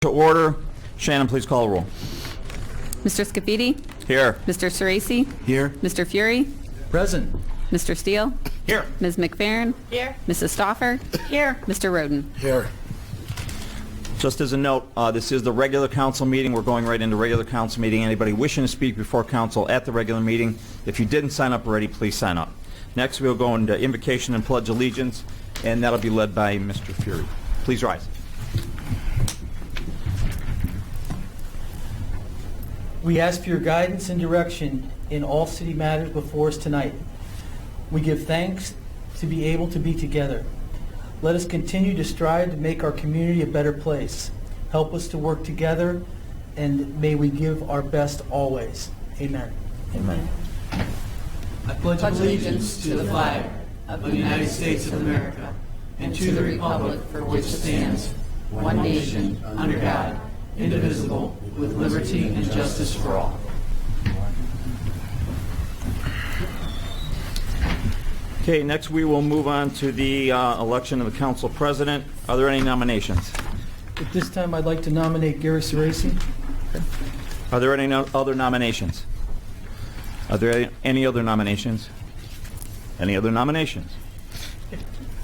To order. Shannon, please call the roll. Mr. Scafidi? Here. Mr. Ceresi? Here. Mr. Fury? Present. Mr. Steele? Here. Ms. McFerrin? Here. Mrs. Stoffer? Here. Mr. Roden? Here. Just as a note, this is the regular council meeting. We're going right into regular council meeting. Anybody wishing to speak before council at the regular meeting, if you didn't sign up already, please sign up. Next, we'll go into invocation and pledge allegiance, and that'll be led by Mr. Fury. Please rise. We ask for your guidance and direction in all city matters before us tonight. We give thanks to be able to be together. Let us continue to strive to make our community a better place. Help us to work together, and may we give our best always. Amen. Amen. I pledge allegiance to the flag of the United States of America and to the republic for which it stands, one nation, under God, indivisible, with liberty and justice for all. Okay, next we will move on to the election of the council president. Are there any nominations? At this time, I'd like to nominate Gary Ceresi. Are there any other nominations? Are there any other nominations? Any other nominations?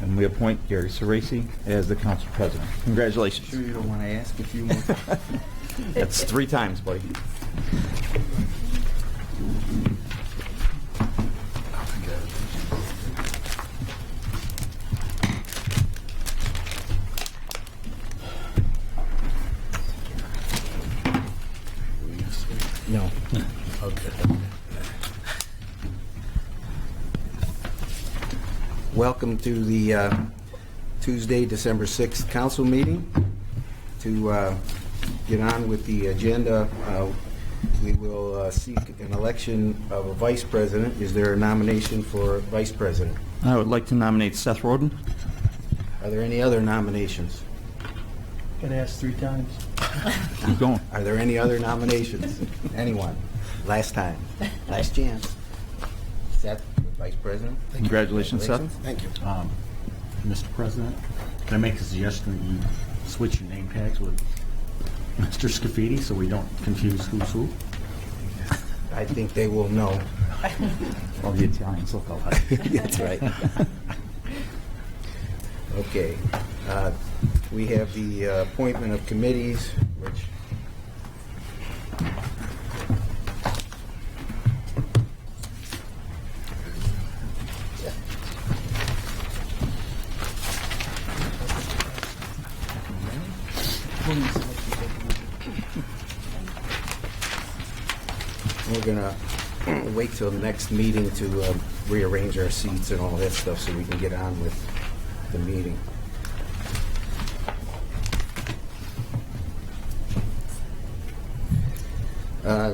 And we appoint Gary Ceresi as the council president. Congratulations. Sure you don't want to ask a few more? That's 3 times, buddy. No. Okay. Welcome to the Tuesday, December 6th council meeting. To get on with the agenda, we will seek an election of a vice president. Is there a nomination for vice president? I would like to nominate Seth Roden. Are there any other nominations? Got asked 3 times. Keep going. Are there any other nominations? Anyone? Last time. Last chance. Seth, vice president. Congratulations, Seth. Thank you. Mr. President, can I make a suggestion that you switch your name tags with Mr. Scafidi so we don't confuse who's who? I think they will know. All the Italians look alike. That's right. Okay. We have the appointment of committees, which we're going to wait till the next meeting to rearrange our seats and all that stuff so we can get on with the meeting.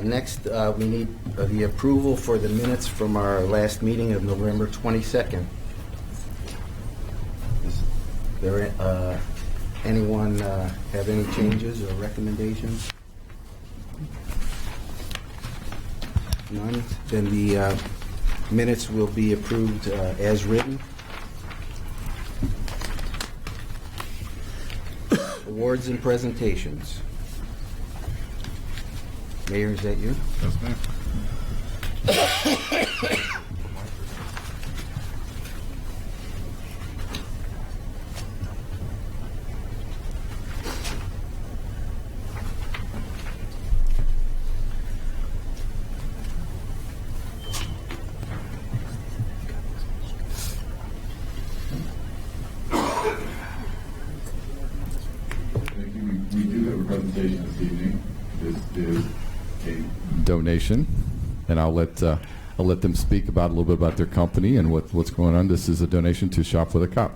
Next, we need the approval for the minutes from our last meeting of November 22nd. Is there anyone have any changes or recommendations? None? Then the minutes will be approved as written. Awards and presentations. Mayor, is that you? Yes, ma'am. Thank you. We do have a presentation this evening. This is a donation, and I'll let them speak about a little bit about their company and what's going on. This is a donation to Shop with a Cop.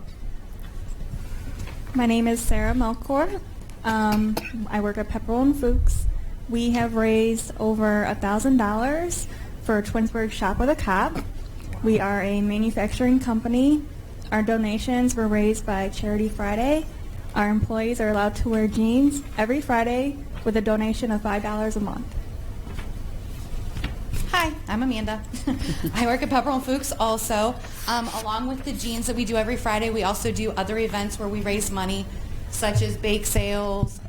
My name is Sarah Melkor. I work at Pepperell and Fuchs. We have raised over $1,000 for Twinsburg Shop with a Cop. We are a manufacturing company. Our donations were raised by Charity Friday. Our employees are allowed to wear jeans every Friday with a donation of $5 a month. Hi, I'm Amanda. I work at Pepperell and Fuchs also. Along with the jeans that we do every Friday, we also do other events where we raise money, such as bake sales,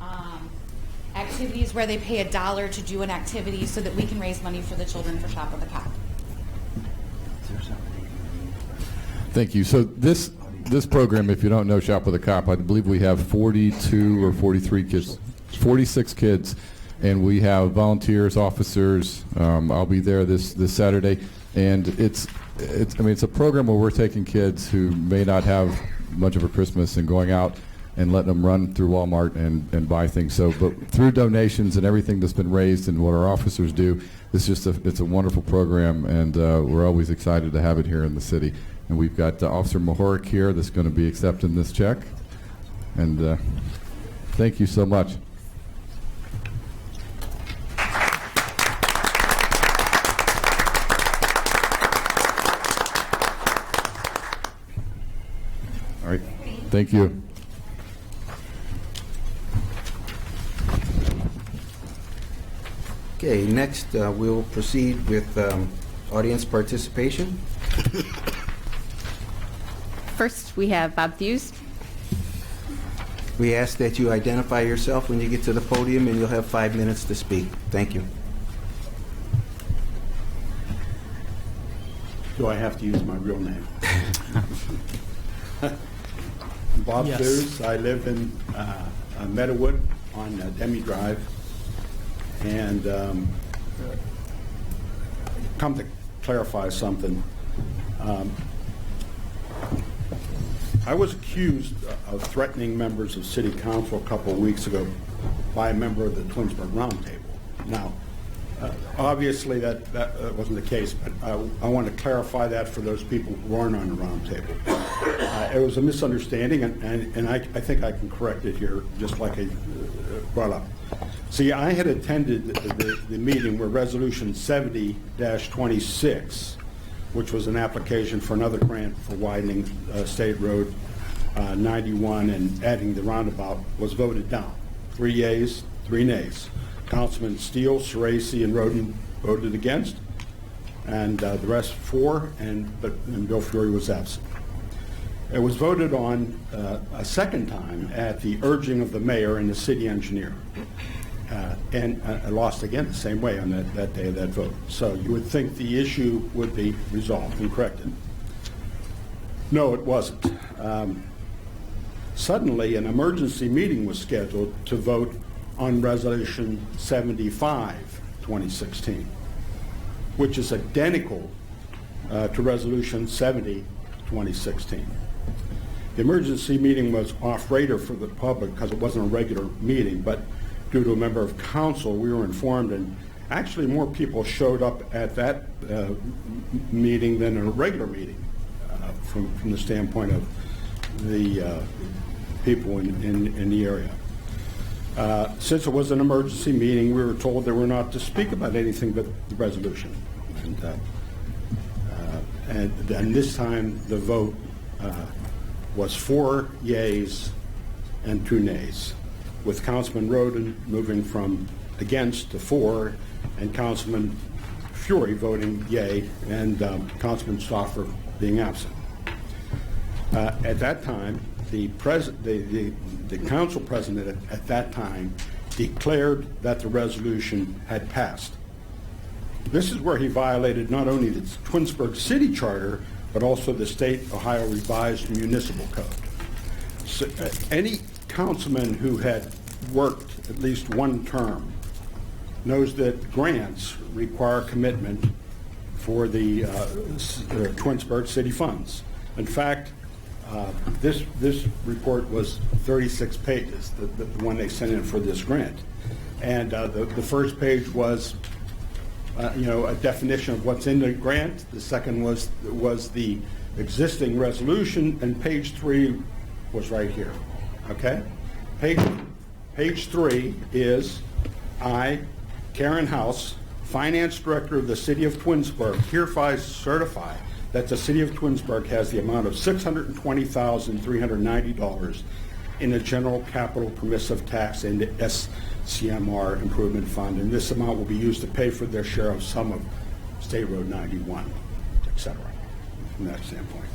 activities where they pay $1 to do an activity so that we can raise money for the children for Shop with a Cop. Thank you. So this program, if you don't know Shop with a Cop, I believe we have 42 or 43 kids, 46 kids, and we have volunteers, officers. I'll be there this Saturday, and it's a program where we're taking kids who may not have much of a Christmas and going out and letting them run through Walmart and buy things. So, but through donations and everything that's been raised and what our officers do, it's a wonderful program, and we're always excited to have it here in the city. And we've got Officer Mahoric here that's going to be accepting this check. And thank you so much. All right. Thank you. Okay, next we'll proceed with audience participation. First, we have Bob Thews. We ask that you identify yourself when you get to the podium, and you'll have 5 minutes to speak. Thank you. Do I have to use my real name? Bob Yes. Thews. I live in Meadowood on Demi Drive. And come to clarify something. I was accused of threatening members of City Council a couple of weeks ago by a member of the Twinsburg Roundtable. Now, obviously that wasn't the case, but I want to clarify that for those people who aren't on the roundtable. It was a misunderstanding, and I think I can correct it here, just like I brought up. See, I had attended the meeting where Resolution 70-26, which was an application for another grant for widening State Road 91 and adding the roundabout, was voted down. 3 yeas, 3 nays. Councilman Steele, Sorese, and Roden voted against, and the rest for, and Bill Fury was absent. It was voted on a second time at the urging of the mayor and the city engineer. And I lost again the same way on that day of that vote. So you would think the issue would be resolved and corrected. No, it wasn't. Suddenly, an emergency meeting was scheduled to vote on Resolution 75-2016, which is identical to Resolution 70-2016. The emergency meeting was off radar for the public because it wasn't a regular meeting, but due to a member of council, we were informed, and actually more people showed up at that meeting than in a regular meeting from the standpoint of the people in the area. Since it was an emergency meeting, we were told they were not to speak about anything but the resolution. And this time the vote was 4 yeas and 2 nays, with Councilman Roden moving from against to for, and Councilman Fury voting yea, and Councilman Stauffer being absent. At that time, the council president at that time declared that the resolution had passed. This is where he violated not only the Twinsburg City Charter, but also the State Ohio Revised Municipal Code. So, any councilman who had worked at least one term knows that grants require commitment for the Twinsburg city funds. In fact, this report was 36 pages, the one they sent in for this grant. And the first page was a definition of what's in the grant. The second was the existing resolution, and page 3 was right here. Okay? Page 3 is I, Karen House, Finance Director of the City of Twinsburg, hereby certify that the City of Twinsburg has the amount of $620,390 in the General Capital Permissive Tax and the SCMR Improvement Fund, and this amount will be used to pay for their share of some of State Road 91, et cetera, from that standpoint.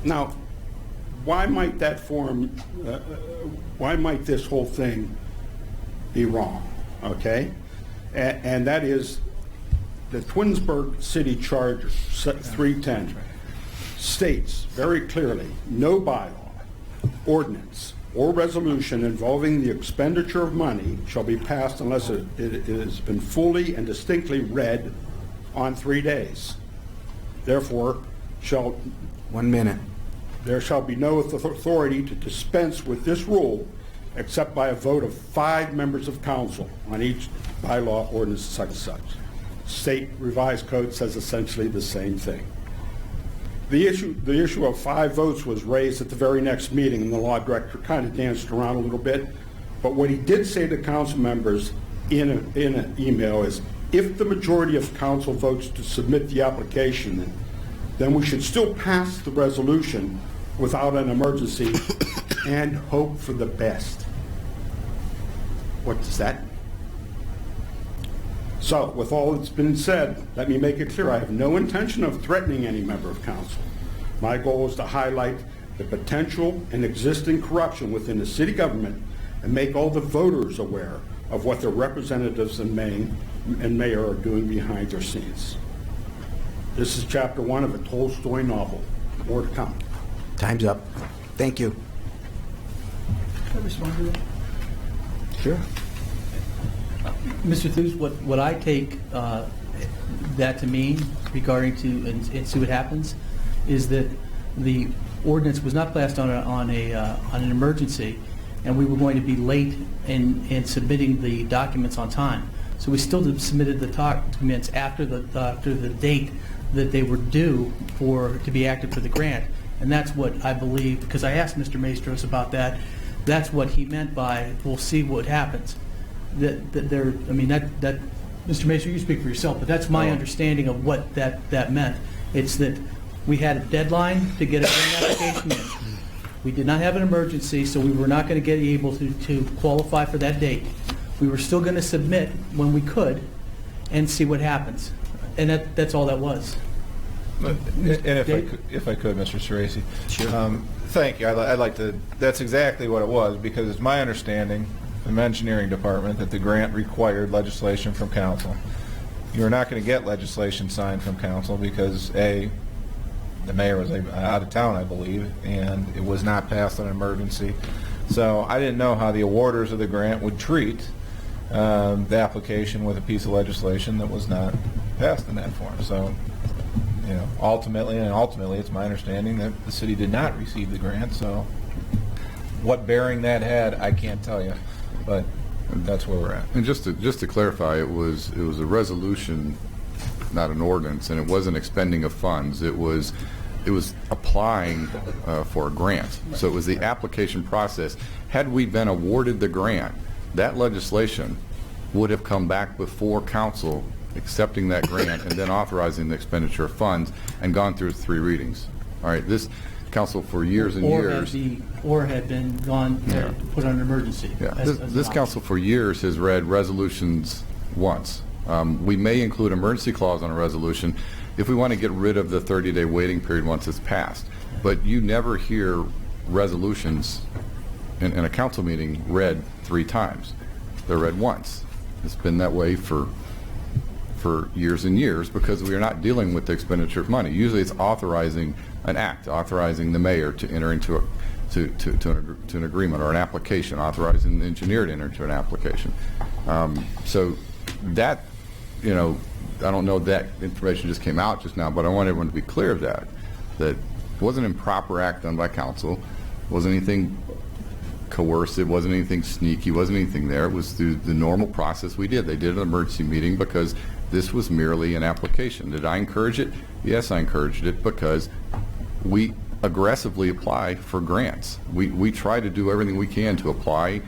Now, why might that form, why might this whole thing be wrong, okay? And that is the Twinsburg City Charter 310 states very clearly, no bylaw, ordinance, or resolution involving the expenditure of money shall be passed unless it has been fully and distinctly read on 3 days. Therefore, 1 minute. there shall be no authority to dispense with this rule except by a vote of 5 members of council on each bylaw, ordinance, such and such. State revised code says essentially the same thing. The issue of 5 votes was raised at the very next meeting, and the law director kind of danced around a little bit. But what he did say to council members in an email is, if the majority of council votes to submit the application, then we should still pass the resolution without an emergency and hope for the best. What does that mean? So, with all that's been said, let me make it clear, I have no intention of threatening any member of council. My goal is to highlight the potential and existing corruption within the city government and make all the voters aware of what their representatives and mayor are doing behind their scenes. This is chapter 1 of a Tolstoy novel. More to come. Time's up. Thank you. Can I respond to that? Sure. Mr. Thews, what I take that to mean regarding to, and see what happens, is that the ordinance was not passed on an emergency, and we were going to be late in submitting the documents on time. So we still submitted the documents after the date that they were due to be active for the grant. And that's what I believe, because I asked Mr. Maestros about that, that's what he meant by, we'll see what happens. Mr. Maestro, you speak for yourself, but that's my understanding of what that meant. It's that we had a deadline to get a grant application in. We did not have an emergency, so we were not going to get able to qualify for that date. We were still going to submit when we could and see what happens. And that's all that was. And if I could, Mr. Cerasi. Sure. Thank you. I'd like to, that's exactly what it was, because it's my understanding from the engineering department that the grant required legislation from council. You're not going to get legislation signed from council because, A, the mayor was out of town, I believe, and it was not passed on an emergency. So I didn't know how the awarders of the grant would treat the application with a piece of legislation that was not passed in that form. So, you know, ultimately, it's my understanding that the city did not receive the grant. So what bearing that had, I can't tell you, but that's where we're at. And just to clarify, it was a resolution, not an ordinance, and it wasn't expending of funds. It was applying for a grant. So it was the application process. Had we been awarded the grant, that legislation would have come back before council accepting that grant and then authorizing the expenditure of funds and gone through 3 readings. All right, this council for years and years. Or had been put on an emergency. Yeah, this council for years has read resolutions once. We may include emergency clause on a resolution if we want to get rid of the 30-day waiting period once it's passed. But you never hear resolutions in a council meeting read 3 times. They're read once. It's been that way for years and years because we are not dealing with the expenditure of money. Usually it's authorizing an act, authorizing the mayor to enter into an agreement or an application, authorizing the engineer to enter into an application. So that, you know, I don't know that information just came out just now, but I want everyone to be clear of that it wasn't an improper act done by council, wasn't anything coercive, wasn't anything sneaky, wasn't anything there. It was through the normal process we did. They did an emergency meeting because this was merely an application. Did I encourage it? Yes, I encouraged it because we aggressively apply for grants. We try to do everything we can to apply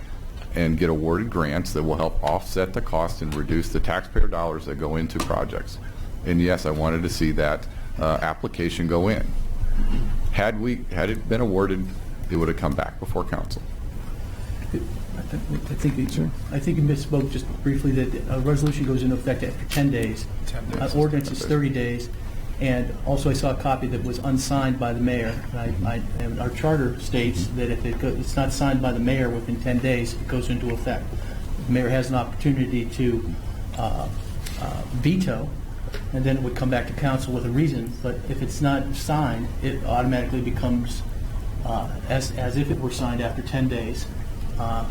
and get awarded grants that will help offset the cost and reduce the taxpayer dollars that go into projects. And yes, I wanted to see that application go in. Had it been awarded, it would have come back before council. I think you misspoke just briefly that a resolution goes into effect after 10 days. 10 days. Ordinance is 30 days. And also I saw a copy that was unsigned by the mayor. And our charter states that if it's not signed by the mayor within 10 days, it goes into effect. The mayor has an opportunity to veto, and then it would come back to council with a reason. But if it's not signed, it automatically becomes as if it were signed after 10 days per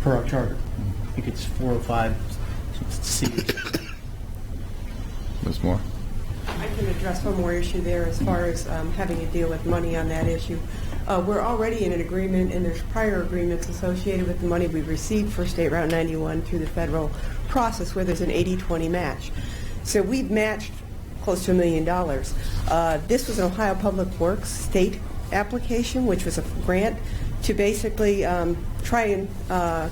our charter. I think it's 405C. Ms. Moore? I can address one more issue there as far as having to deal with money on that issue. We're already in an agreement, and there's prior agreements associated with the money we've received for State Route 91 through the federal process where there's an 80-20 match. So we've matched close to $1 million. This was an Ohio Public Works state application, which was a grant to basically try and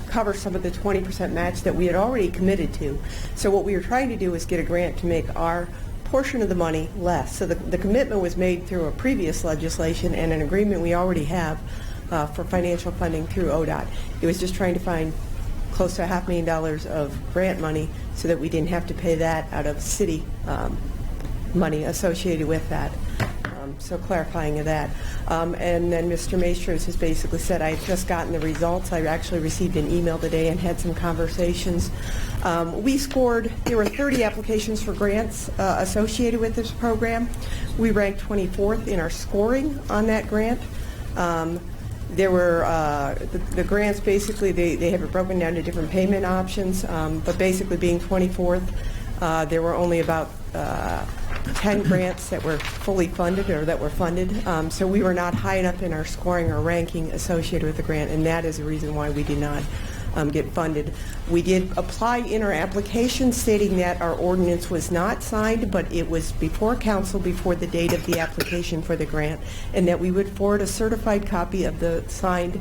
cover some of the 20% match that we had already committed to. So what we were trying to do was get a grant to make our portion of the money less. So the commitment was made through a previous legislation and an agreement we already have for financial funding through ODOT. It was just trying to find close to $500,000 of grant money so that we didn't have to pay that out of city money associated with that. So clarifying of that. And then Mr. Maestros has basically said, I've just gotten the results. I actually received an email today and had some conversations. We scored, there were 30 applications for grants associated with this program. We ranked 24th in our scoring on that grant. There were, the grants basically, they have it broken down to different payment options, but basically being 24th, there were only about 10 grants that were fully funded or that were funded. So we were not high enough in our scoring or ranking associated with the grant, and that is the reason why we did not get funded. We did apply in our application stating that our ordinance was not signed, but it was before council before the date of the application for the grant, and that we would forward a certified copy of the signed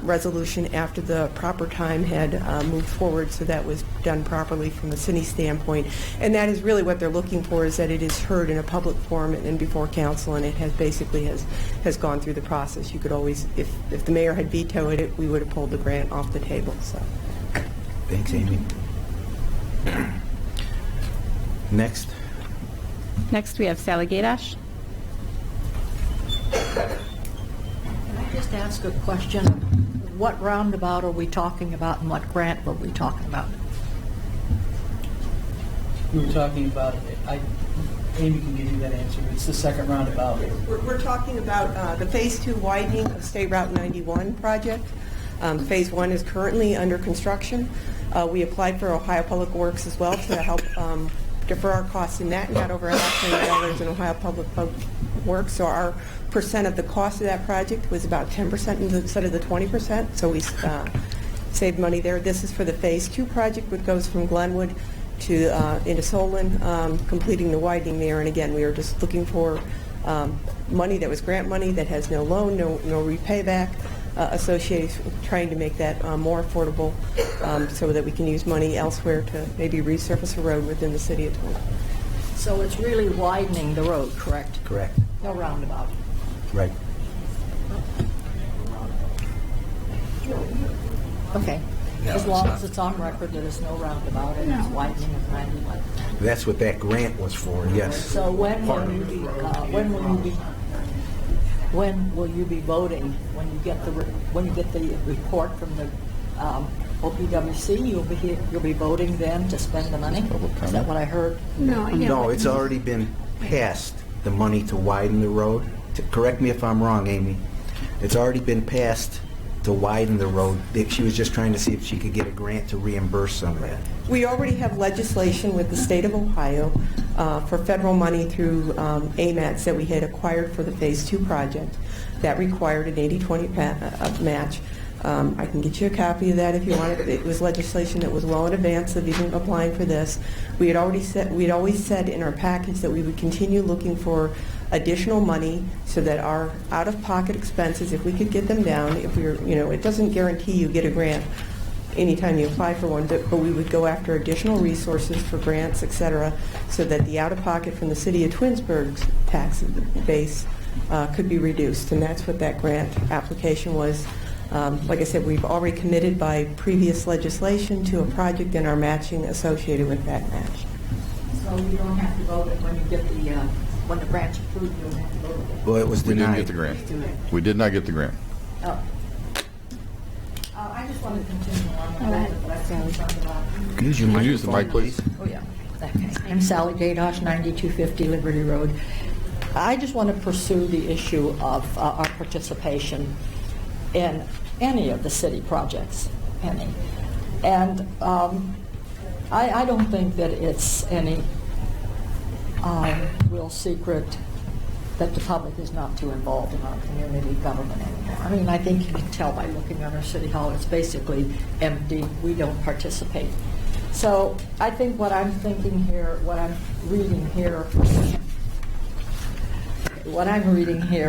resolution after the proper time had moved forward, so that was done properly from the city standpoint. And that is really what they're looking for, is that it is heard in a public forum and before council, and it has basically has gone through the process. You could always, if the mayor had vetoed it, we would have pulled the grant off the table. So, Thanks, Amy. Next. Next, we have Sally Gaydash. Just ask a question. What roundabout are we talking about, and what grant were we talking about? We were talking about, Amy can give you that answer. It's the second roundabout. we're talking about the Phase 2 widening of State Route 91 project. Phase 1 is currently under construction. We applied for Ohio Public Works as well to help defer our costs in that, and got over $500,000 in Ohio Public Works. So our percent of the cost of that project was about 10% instead of the 20%. So we saved money there. This is for the Phase 2 project, which goes from Glenwood to into Solon, completing the widening there. And again, we were just looking for money that was grant money that has no loan, no repayback associated with trying to make that more affordable, so that we can use money elsewhere to maybe resurface a road within the city of Twinsburg. So it's really widening the road, correct? Correct. No roundabout. Right. Okay. No, As long it's as not. it's on record that it's no roundabout and it's widening of 91. That's what that grant was for, yes. So when will you be, when will you be voting? When you get the report from the OPWC, you'll be voting then to spend the money? Is that what I heard? No, it's already been passed, the money to widen the road. Correct me if I'm wrong, Amy. It's already been passed to widen the road. She was just trying to see if she could get a grant to reimburse some of that. We already have legislation with the state of Ohio for federal money through AMATs that we had acquired for the Phase 2 project that required an 80-20 match. I can get you a copy of that if you want it. It was legislation that was well in advance of even applying for this. We had always said in our package that we would continue looking for additional money so that our out-of-pocket expenses, if we could get them down, if we were, it doesn't guarantee you get a grant anytime you apply for one, but we would go after additional resources for grants, et cetera, so that the out-of-pocket from the city of Twinsburg's tax base could be reduced. And that's what that grant application was. Like I said, we've already committed by previous legislation to a project and our matching associated with that match. So you don't have to vote it when you get the, when the grant's approved, you don't have to vote it. Well, it was We didn't denied. get the grant. We did not get the grant. Oh. I just want to continue on with that, but I was concerned about. Use your Use the mic, please. Oh, yeah. Okay. I'm Sally Gadosh, 9250 Liberty Road. I just want to pursue the issue of our participation in any of the city projects, any. And I don't think that it's any real secret that the public is not too involved in our community government anymore. I mean, I think you can tell by looking at our city hall, it's basically empty. We don't participate. So I think what I'm thinking here, what I'm reading here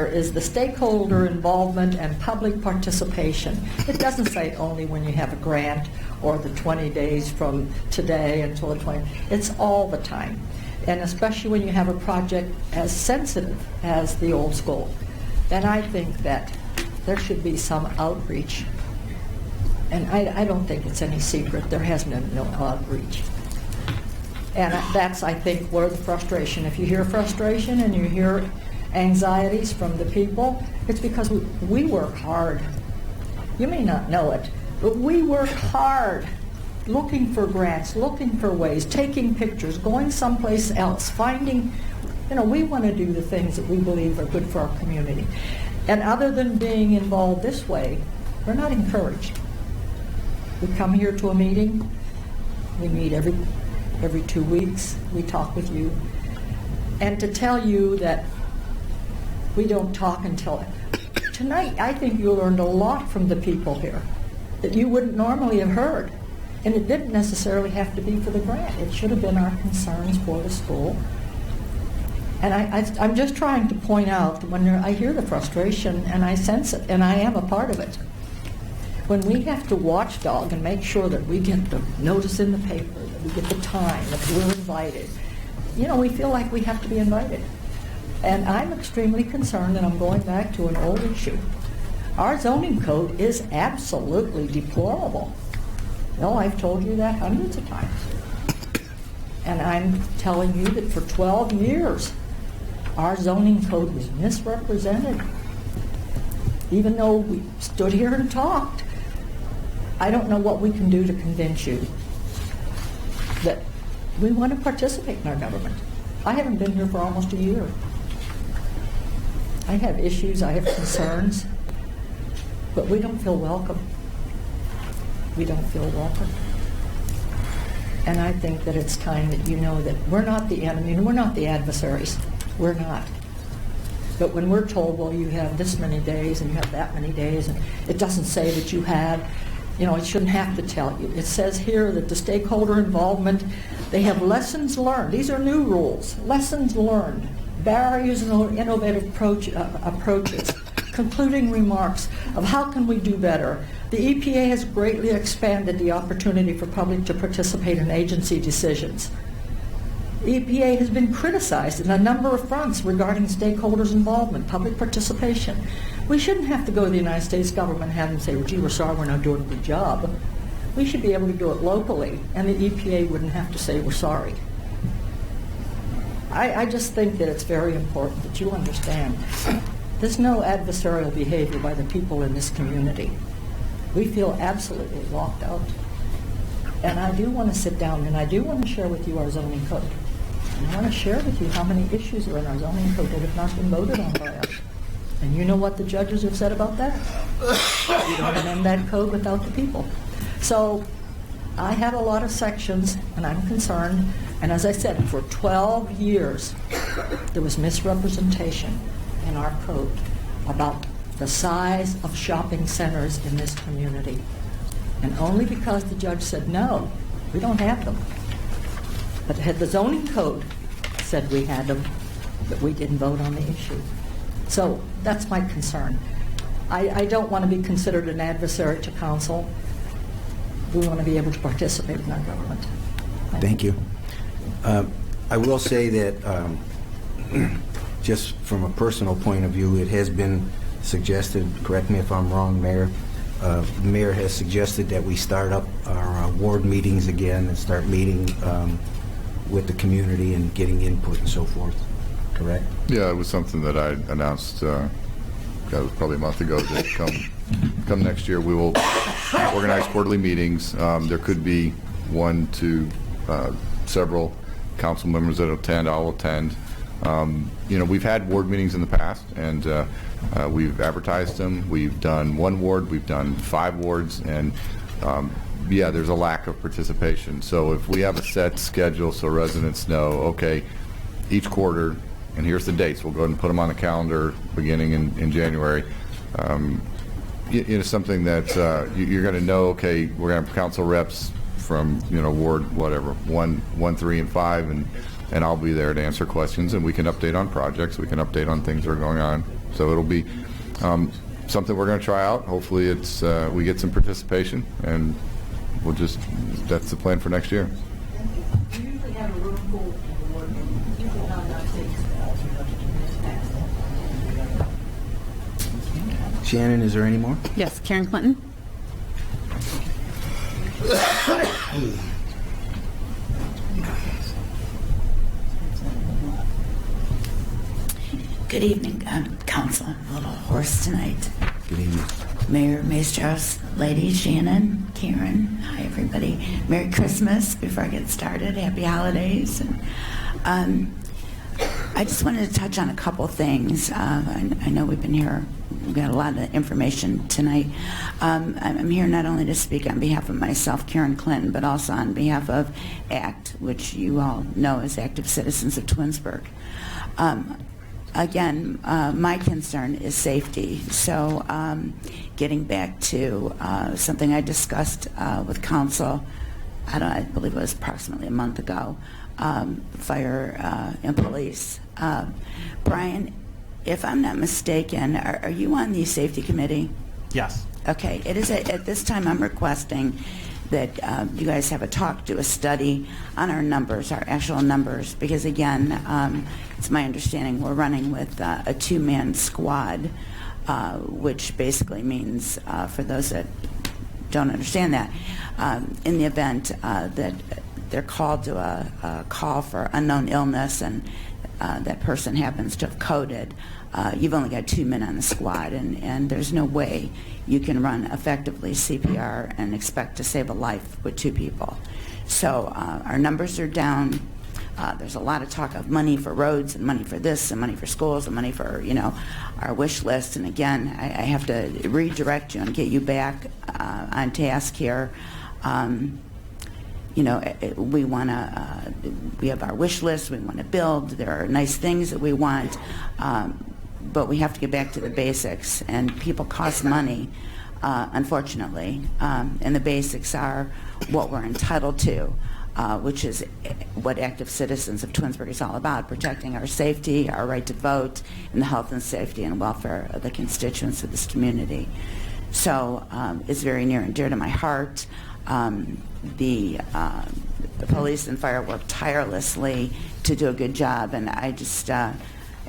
is the stakeholder involvement and public participation. It doesn't say only when you have a grant or the 20 days from today until the 20. It's all the time. And especially when you have a project as sensitive as the old school, then I think that there should be some outreach. And I don't think it's any secret. There has been no outreach. And that's, I think, where the frustration, if you hear frustration and you hear anxieties from the people, it's because we work hard. You may not know it, but we work hard looking for grants, looking for ways, taking pictures, going someplace else, finding, we want to do the things that we believe are good for our community. And other than being involved this way, we're not encouraged. We come here to a meeting, we meet every 2 weeks, we talk with you, and to tell you that we don't talk until tonight, I think you learned a lot from the people here that you wouldn't normally have heard. And it didn't necessarily have to be for the grant. It should have been our concerns for the school. And I'm just trying to point out that when I hear the frustration and I sense it, and I am a part of it, when we have to watchdog and make sure that we get the notice in the paper, that we get the time, that we're invited, we feel like we have to be invited. And I'm extremely concerned, and I'm going back to an old issue. Our zoning code is absolutely deplorable. No, I've told you that hundreds of times. And I'm telling you that for 12 years, our zoning code was misrepresented. Even though we stood here and talked, I don't know what we can do to convince you that we want to participate in our government. I haven't been here for almost a year. I have issues, I have concerns, but we don't feel welcome. We don't feel welcome. And I think that it's time that you know that we're not the enemy and we're not the adversaries. We're not. But when we're told, well, you have this many days and you have that many days, and it doesn't say that you had, it shouldn't have to tell you. It says here that the stakeholder involvement, they have lessons learned. These are new rules. Lessons learned. Barriers and innovative approaches. Concluding remarks of how can we do better. The EPA has greatly expanded the opportunity for public to participate in agency decisions. EPA has been criticized in a number of fronts regarding stakeholders' involvement, public participation. We shouldn't have to go to the United States government and have them say, well, gee, we're sorry, we're not doing a good job. We should be able to do it locally, and the EPA wouldn't have to say, we're sorry. I just think that it's very important that you understand there's no adversarial behavior by the people in this community. We feel absolutely locked out. And I do want to sit down and I do want to share with you our zoning code. And I want to share with you how many issues are in our zoning code that have not been voted on by us. And you know what the judges have said about that? You don't amend that code without the people. So I have a lot of sections and I'm concerned. And as I said, for 12 years, there was misrepresentation in our code about the size of shopping centers in this community. And only because the judge said, no, we don't have them. But had the zoning code said we had them, but we didn't vote on the issue. So that's my concern. I don't want to be considered an adversary to council. We want to be able to participate in our government. Thank you. I will say that just from a personal point of view, it has been suggested, correct me if I'm wrong, Mayor, the Mayor has suggested that we start up our ward meetings again and start meeting with the community and getting input and so forth. Correct? Yeah, it was something that I announced, that was probably a month ago, that come next year, we will organize quarterly meetings. There could be 1 to several council members that attend. I'll attend. We've had ward meetings in the past, and we've advertised them. We've done 1 ward, we've done 5 wards, and yeah, there's a lack of participation. So if we have a set schedule so residents know, okay, each quarter, and here's the dates, we'll go ahead and put them on the calendar beginning in January. Something that you're going to know, okay, we're going to have council reps from, ward whatever, 1, 3, and 5, and I'll be there to answer questions, and we can update on projects, we can update on things that are going on. So it'll be something we're going to try out. Hopefully it's we get some participation, and that's the plan for next year. Do you usually have a room full of the ward meeting? Usually how that takes Shannon, is there any more? Yes, Karen Clinton. Good evening, Council. I'm a little hoarse tonight. Good evening. Mayor Maestros, Lady Shannon, Karen, hi everybody. Merry Christmas before I get started. Happy holidays. And, I just wanted to touch on a couple things. I know we've been here, we've got a lot of information tonight. I'm here not only to speak on behalf of myself, Karen Clinton, but also on behalf of ACT, which you all know as Active Citizens of Twinsburg. Again, my concern is safety. So getting back to something I discussed with council, I believe it was approximately a month ago, fire and police. Brian, if I'm not mistaken, are you on the safety committee? Yes. Okay. It is at this time I'm requesting that you guys have a talk, do a study on our numbers, our actual numbers, because again, it's my understanding we're running with a 2-man squad, which basically means, for those that don't understand that, in the event that they're called to a call for unknown illness and that person happens to have coded, you've only got 2 men on the squad, and there's no way you can run effectively CPR and expect to save a life with 2 people. So our numbers are down. There's a lot of talk of money for roads and money for this and money for schools and money for, our wish list. And again, I have to redirect you and get you back on task here. We want to, we have our wish list, we want to build, there are nice things that we want, but we have to get back to the basics, and people cost money, unfortunately, and the basics are what we're entitled to, which is what Active Citizens of Twinsburg is all about, protecting our safety, our right to vote, and the health and safety and welfare of the constituents of this community. So it's very near and dear to my heart. The police and fire work tirelessly to do a good job, and I just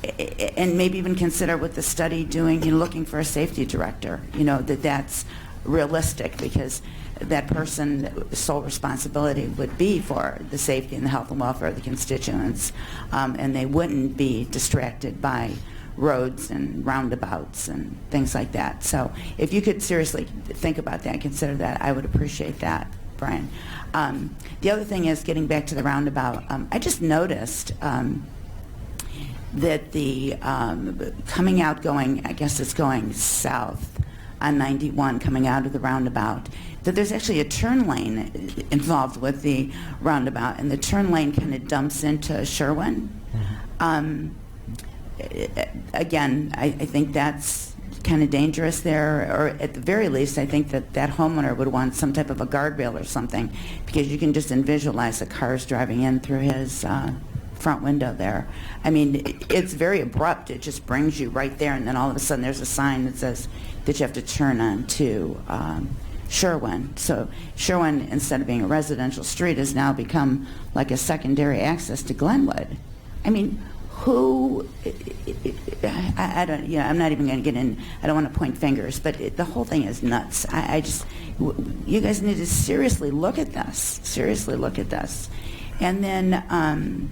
and maybe even consider with the study doing, looking for a safety director, that's realistic, because that person's sole responsibility would be for the safety and the health and welfare of the constituents, and they wouldn't be distracted by roads and roundabouts and things like that. So if you could seriously think about that and consider that, I would appreciate that, Brian. The other thing is, getting back to the roundabout, I just noticed that the coming out going, I guess it's going south on 91, coming out of the roundabout, that there's actually a turn lane involved with the roundabout, and the turn lane kind of dumps into Sherwin. Again, I think that's kind of dangerous there, or at the very least, I think that that homeowner would want some type of a guardrail or something, because you can just visualize the cars driving in through his front window there. I mean, it's very abrupt. It just brings you right there, and then all of a sudden there's a sign that says that you have to turn on to Sherwin. So Sherwin, instead of being a residential street, has now become like a secondary access to Glenwood. I mean, who, I don't, I'm not even going to get in, I don't want to point fingers, but the whole thing is nuts. I just, you guys need to seriously look at this, And then,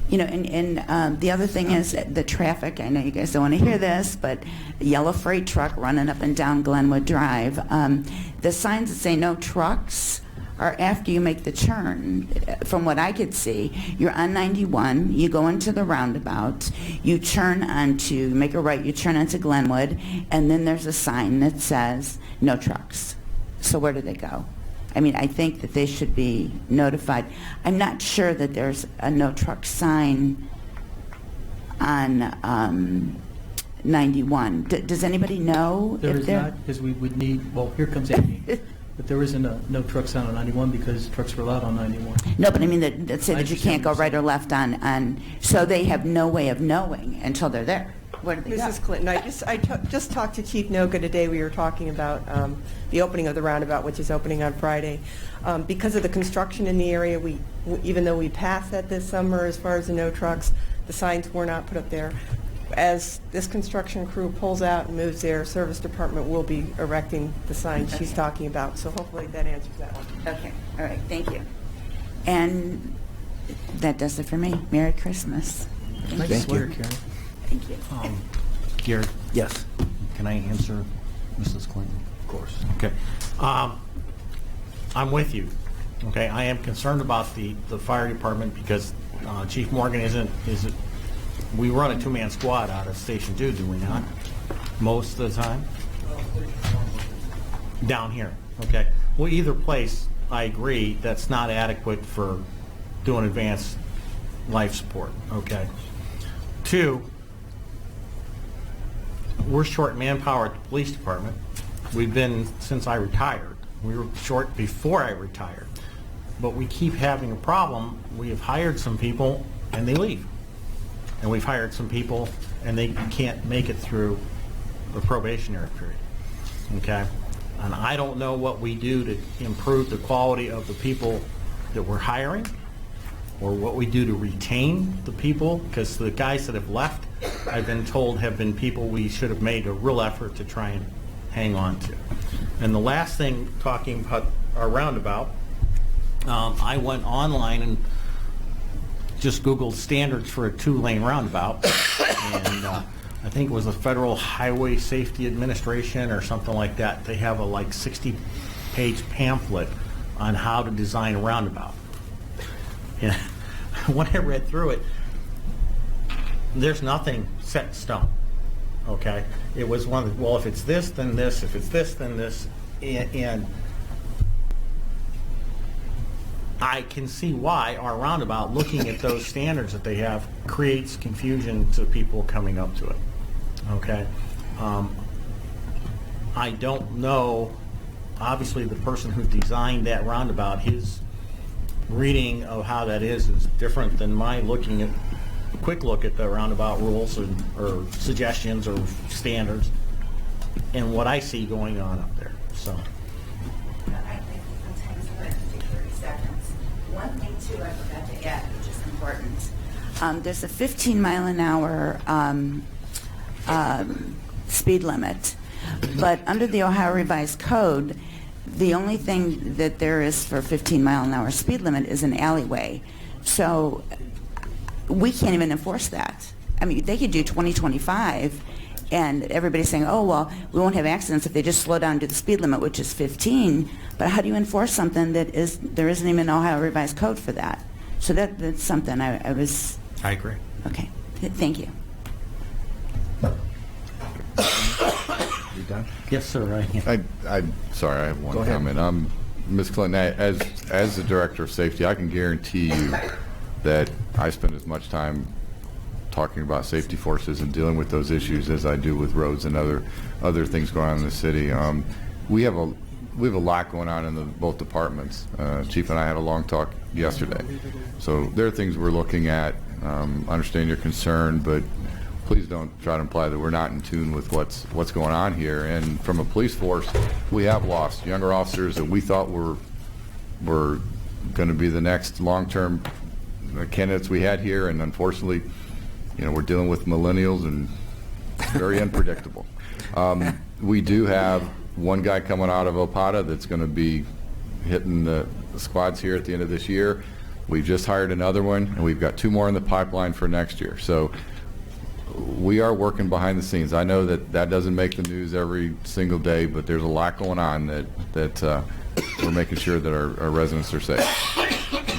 you know, and the other thing is the traffic. I know you guys don't want to hear this, but a yellow freight truck running up and down Glenwood Drive. The signs that say no trucks are after you make the turn. From what I could see, you're on 91, you go into the roundabout, you turn onto, make a right, you turn onto Glenwood, and then there's a sign that says no trucks. So where do they go? I mean, I think that they should be notified. I'm not sure that there's a no truck sign on 91. Does anybody know There if is there? not, because we would need, well, here comes Amy. But there isn't a no truck sign on 91 because trucks are allowed on 91. No, but I mean that say I that you can't go right or left on, so they have no way of knowing until they're there. Where do they go? Mrs. Clinton, I just talked to Chief Noga today. We were talking about the opening of the roundabout, which is opening on Friday. Because of the construction in the area, even though we passed that this summer as far as the no trucks, the signs were not put up there. As this construction crew pulls out and moves their service department will be erecting the signs she's talking about. So hopefully that answers that one. Okay, all right, thank you. And that does it for me. Merry Christmas. Nice Thank sweater, you. Karen. Thank you. Gary, Yes. can I answer Mrs. Clinton? Of course. Okay. I'm with you. Okay, I am concerned about the fire department because Chief Morgan isn't, we run a two-man squad out of Station 2, do we not? Most of the time? Down here, okay. Well, either place, I agree, that's not adequate for doing advanced life support, okay. 2, we're short manpower at the police department. We've been since I retired. We were short before I retired. But we keep having a problem. We have hired some people and they leave. And we've hired some people and they can't make it through the probationary period. Okay? And I don't know what we do to improve the quality of the people that we're hiring or what we do to retain the people, because the guys that have left, I've been told, have been people we should have made a real effort to try and hang on to. And the last thing, talking about our roundabout, I went online and just Googled standards for a 2-lane roundabout, and I think it was the Federal Highway Safety Administration or something like that. They have a like 60-page pamphlet on how to design a roundabout. And when I read through it, there's nothing set in stone. Okay, it was one of the, well, if it's this, then this. If it's this, then this, and I can see why our roundabout, looking at those standards that they have, creates confusion to people coming up to it. Okay, I don't know. Obviously, the person who designed that roundabout, his reading of how that is different than my looking at a quick look at the roundabout rules or suggestions or standards and what I see going on up there. So. One thing, too, I forgot to add, which is important. There's a 15-mile-an-hour speed limit, but under the Ohio Revised Code, the only thing that there is for 15-mile-an-hour speed limit is an alleyway. So we can't even enforce that. I mean, they could do 20, 25, and everybody's saying, oh, well, we won't have accidents if they just slow down to the speed limit, which is 15. But how do you enforce something that there isn't even an Ohio Revised Code for that? So that's something I agree. Okay. Thank you. You done? Yes, sir. I'm sorry, I have one Go ahead. comment. Ms. Clinton, as the Director of Safety, I can guarantee you that I spend as much time talking about safety forces and dealing with those issues as I do with roads and other things going on in the city. We have a lot going on in both departments. Chief and I had a long talk yesterday. So there are things we're looking at. Understand your concern, but please don't try to imply that we're not in tune with what's going on here. And from a police force, we have lost younger officers that we thought were going to be the next long-term candidates we had here, and unfortunately, we're dealing with millennials and very unpredictable. We do have one guy coming out of Opata that's going to be hitting the squads here at the end of this year. We just hired another one, and we've got 2 more in the pipeline for next year. So we are working behind the scenes. I know that doesn't make the news every single day, but there's a lot going on that we're making sure that our residents are safe.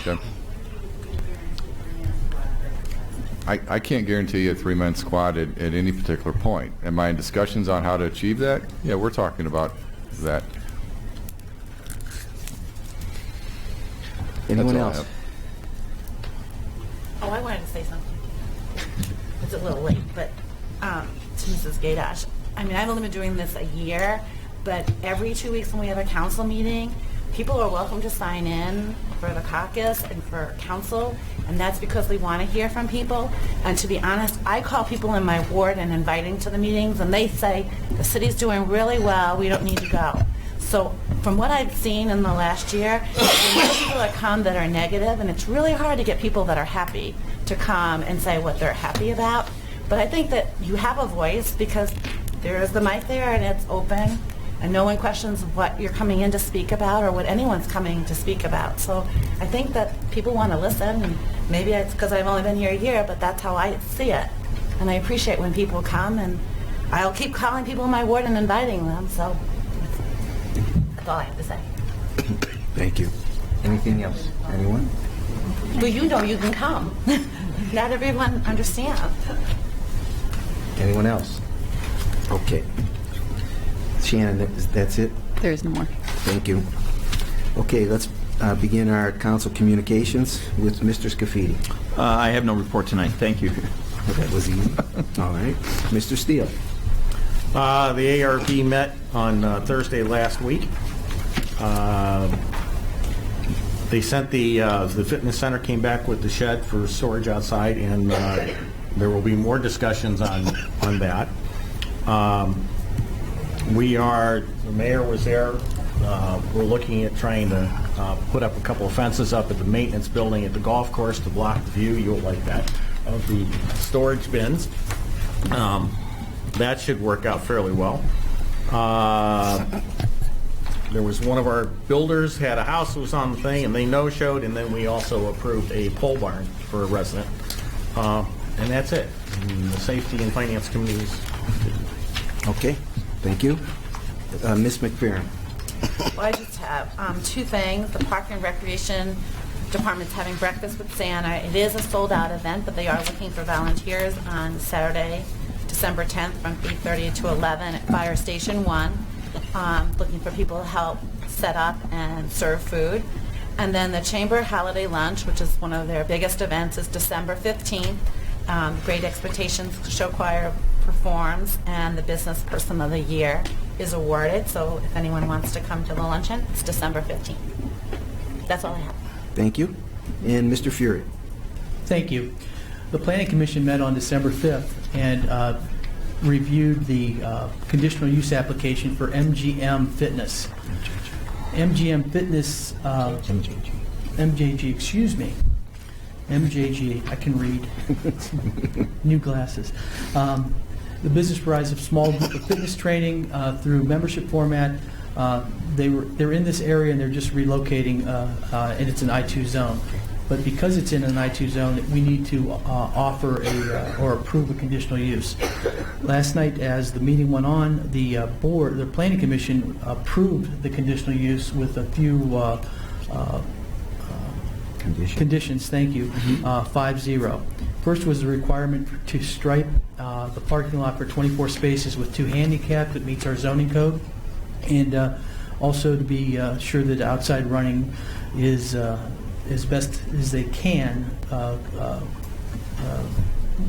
Okay? I can't guarantee you a 3-man squad at any particular point. Am I in discussions on how to achieve that? Yeah, we're talking about that. Anyone That's all I else? have. Oh, I wanted to say something. It's a little late, but to Mrs. Gaydash. I mean, I've only been doing this a year, but every 2 weeks when we have a council meeting, people are welcome to sign in for the caucus and for council, and that's because we want to hear from people. And to be honest, I call people in my ward and inviting to the meetings, and they say, the city's doing really well, we don't need to go. So from what I've seen in the last year, there are people that come that are negative, and it's really hard to get people that are happy to come and say what they're happy about. But I think that you have a voice because there is the mic there and it's open, and no one questions what you're coming in to speak about or what anyone's coming to speak about. So I think that people want to listen, and maybe it's because I've only been here a year, but that's how I see it. And I appreciate when people come, and I'll keep calling people in my ward and inviting them. So that's all I have to say. Thank you. Anything else? Anyone? Well, you know you can come. Not everyone understands. Anyone else? Okay. Shannon, that's it? There is no more. Thank you. Okay, let's begin our council communications with Mr. Scafidi. I have no report tonight. Thank you. That was easy. All right. Mr. Steele. The ARP met on Thursday last week. They sent the fitness center came back with the shed for storage outside, and there will be more discussions on that. The mayor was there. We're looking at trying to put up a couple of fences up at the maintenance building at the golf course to block the view. You'll like that, of the storage bins. That should work out fairly well. There was one of our builders had a house that was on the thing, and they no-showed, and then we also approved a pole barn for a resident. And that's it. And the Safety and Finance Committees. Okay. Thank you. Ms. McFerrin. Well, I just have 2 things. The Park and Recreation Department's having breakfast with Santa. It is a sold-out event, but they are looking for volunteers on Saturday, December 10th from 8:30 to 11 at Fire Station 1. Looking for people to help set up and serve food. And then the Chamber Holiday Lunch, which is one of their biggest events, is December 15th. Great Expectations Show Choir performs, and the Business Person of the Year is awarded. So if anyone wants to come to the luncheon, it's December 15th. That's all I have. Thank you. And Mr. Fury. Thank you. The Planning Commission met on December 5th and reviewed the conditional use application for MGM Fitness. MGM Fitness, MJG, excuse me. MJG, I can read. New glasses. The business provides a small group of fitness training through membership format. They're in this area and they're just relocating, and it's an I-2 zone. But because it's in an I-2 zone, we need to offer or approve a conditional use. Last night, as the meeting went on, the Planning Commission approved the conditional use with a few conditions. Thank you. 5-0. First was the requirement to stripe the parking lot for 24 spaces with 2 handicap that meets our zoning code, and also to be sure that outside running is as best as they can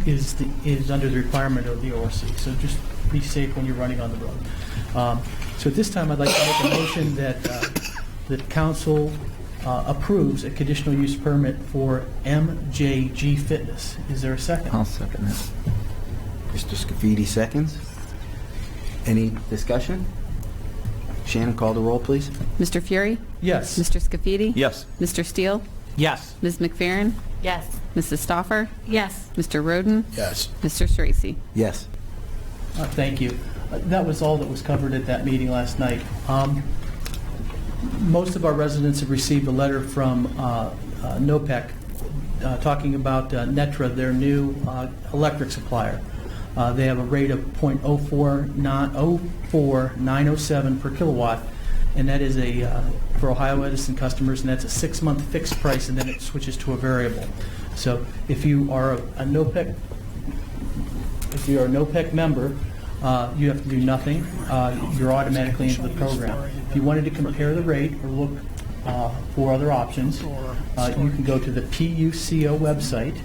is under the requirement of the ORC. So just be safe when you're running on the road. So at this time, I'd like to make a motion that that council approves a conditional use permit for MJG Fitness. Is there a second? I'll second that. Mr. Scafidi seconds. Any discussion? Shannon, call the roll, please. Mr. Fury? Yes. Mr. Scafidi? Yes. Mr. Steele? Yes. Ms. McFerrin? Yes. Mrs. Stoffer? Yes. Mr. Roden? Yes. Mr. Sorese? Yes. Thank you. That was all that was covered at that meeting last night. Most of our residents have received a letter from NOPEC, talking about Netra, their new electric supplier. They have a rate of 0.04907 per kilowatt, and that is for Ohio Edison customers, and that's a 6-month fixed price, and then it switches to a variable. So if you are a NOPEC, member, you have to do nothing. You're automatically into the program. If you wanted to compare the rate or look for other options, you can go to the PUCO website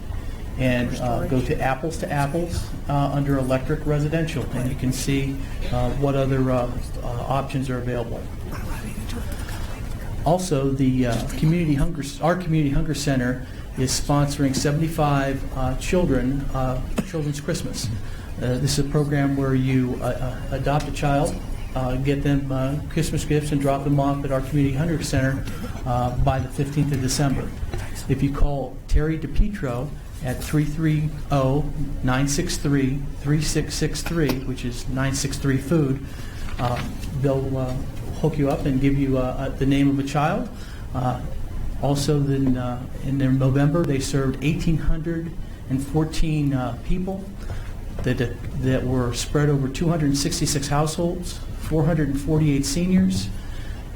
and go to Apples under Electric Residential, and you can see what other options are available. Also, the our Community Hunger Center is sponsoring 75 Children's Christmas. This is a program where you adopt a child, get them Christmas gifts, and drop them off at our Community Hunger Center by the 15th of December. If you call Terry DePietro at 330-963-3663, which is 963 food, they'll hook you up and give you the name of a child. Also, then in November, they served 1,814 people that were spread over 266 households, 448 seniors,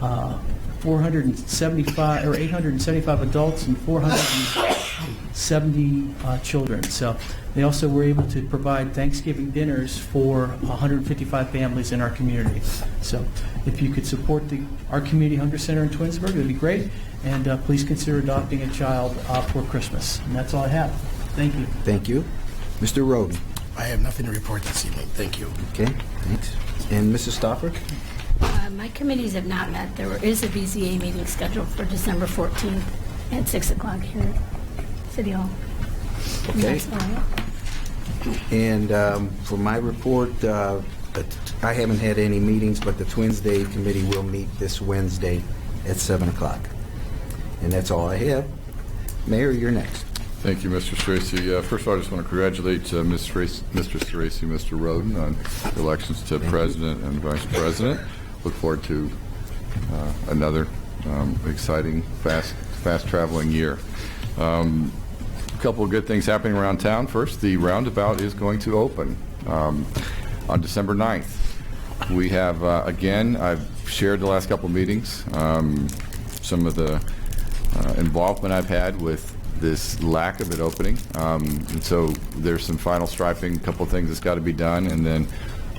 875 adults, and 470 children. So they also were able to provide Thanksgiving dinners for 155 families in our community. So if you could support our Community Hunger Center in Twinsburg, it would be great. And please consider adopting a child for Christmas. And that's all I have. Thank you. Thank you. Mr. Roden. I have nothing to report this evening. Thank you. Okay, thanks. And Mrs. Stoffer? My committees have not met. There is a BZA meeting scheduled for December 14th at 6 o'clock here at City Hall. Okay. And for my report, I haven't had any meetings, but the Twins Day Committee will meet this Wednesday at 7 o'clock. And that's all I have. Mayor, you're next. Thank you, Mr. Stracy. First of all, I just want to congratulate Mr. Stracy, Mr. Roden on the elections to President and Vice President. Look forward to another exciting, fast-traveling year. A couple of good things happening around town. First, the roundabout is going to open on December 9th. We have, again, I've shared the last couple of meetings, some of the involvement I've had with this lack of it opening. And so there's some final striping, a couple of things that's got to be done, and then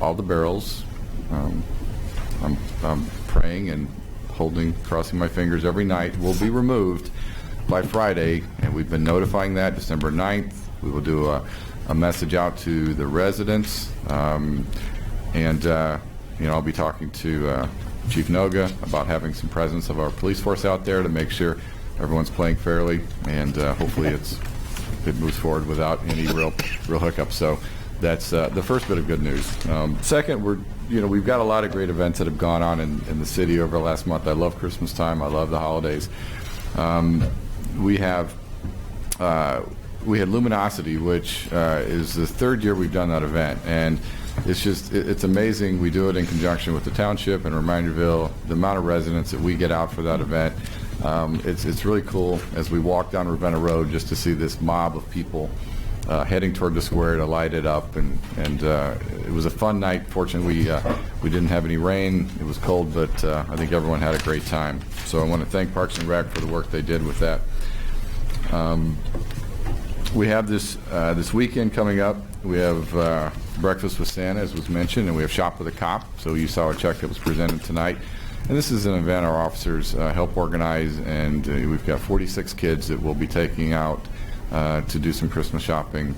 all the barrels, I'm praying and crossing my fingers every night, will be removed by Friday, and we've been notifying that December 9th. We will do a message out to the residents, and I'll be talking to Chief Noga about having some presence of our police force out there to make sure everyone's playing fairly, and hopefully it moves forward without any real hiccups. So that's the first bit of good news. Second, we've got a lot of great events that have gone on in the city over the last month. I love Christmas time. I love the holidays. We had Luminosity, which is the third year we've done that event, and it's amazing. We do it in conjunction with the township and Reminderville. The amount of residents that we get out for that event, it's really cool as we walk down Ravenna Road just to see this mob of people heading toward the square to light it up, and it was a fun night. Fortunately, we didn't have any rain. It was cold, but I think everyone had a great time. So I want to thank Parks and Rec for the work they did with that. We have this weekend coming up. We have Breakfast with Santa, as was mentioned, and we have Shop with a Cop. So you saw a check that was presented tonight. And this is an event our officers help organize, and we've got 46 kids that we'll be taking out to do some Christmas shopping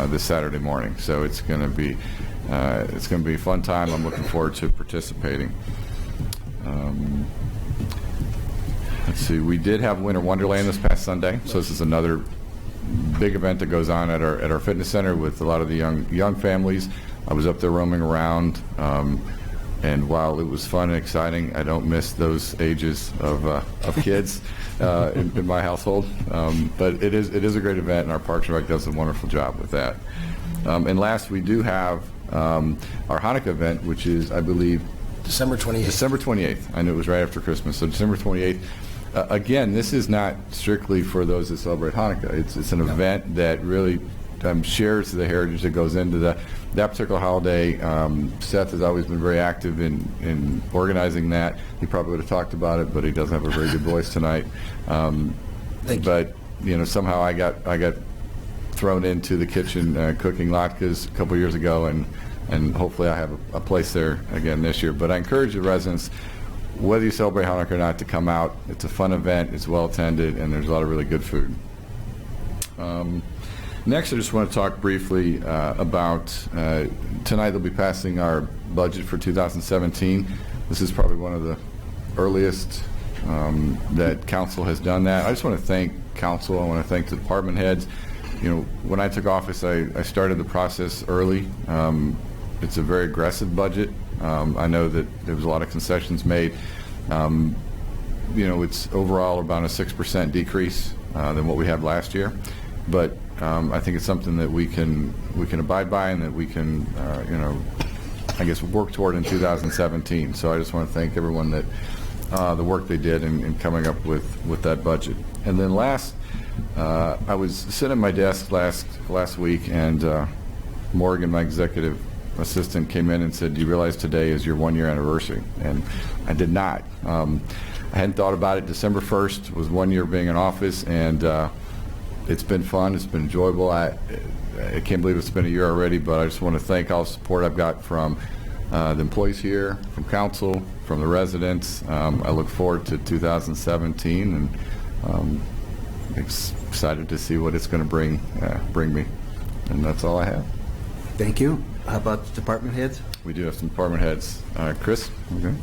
this Saturday morning. So it's going to be a fun time. I'm looking forward to participating. Let's see. We did have Winter Wonderland this past Sunday, so this is another big event that goes on at our fitness center with a lot of the young families. I was up there roaming around, and while it was fun and exciting, I don't miss those ages of kids in my household. But it is a great event, and our Parks and Rec does a wonderful job with that. And last, we do have our Hanukkah event, which is, I believe, December 28th. December 28th. I knew it was right after Christmas. So December 28th, again, this is not strictly for those that celebrate Hanukkah. It's an event that really shares the heritage that goes into that particular holiday. Seth has always been very active in organizing that. He probably would have talked about it, but he doesn't have a very good voice tonight. But somehow I got thrown into the kitchen cooking latkes a couple years ago, and hopefully I have a place there again this year. But I encourage the residents, whether you celebrate Hanukkah or not, to come out. It's a fun event, it's well attended, and there's a lot of really good food. Next, I just want to talk briefly about tonight they'll be passing our budget for 2017. This is probably one of the earliest that council has done that. I just want to thank council. I want to thank the department heads. When I took office, I started the process early. It's a very aggressive budget. I know that there was a lot of concessions made. It's overall about a 6% decrease than what we had last year. But I think it's something that we can abide by, and that we can, I guess, work toward in 2017. So I just want to thank everyone that the work they did in coming up with that budget. And then last, I was sitting at my desk last week, and Morgan, my executive assistant, came in and said, "Do you realize today is your 1-year anniversary?" And I did not. I hadn't thought about it. December 1st was 1 year being in office, and it's been fun. It's been enjoyable. I can't believe it's been a year already, but I just want to thank all the support I've got from the employees here, from council, from the residents. I look forward to 2017, and excited to see what it's going to bring me. And that's all I have. Thank you. How about the department heads? We do have some department heads. Chris? Okay.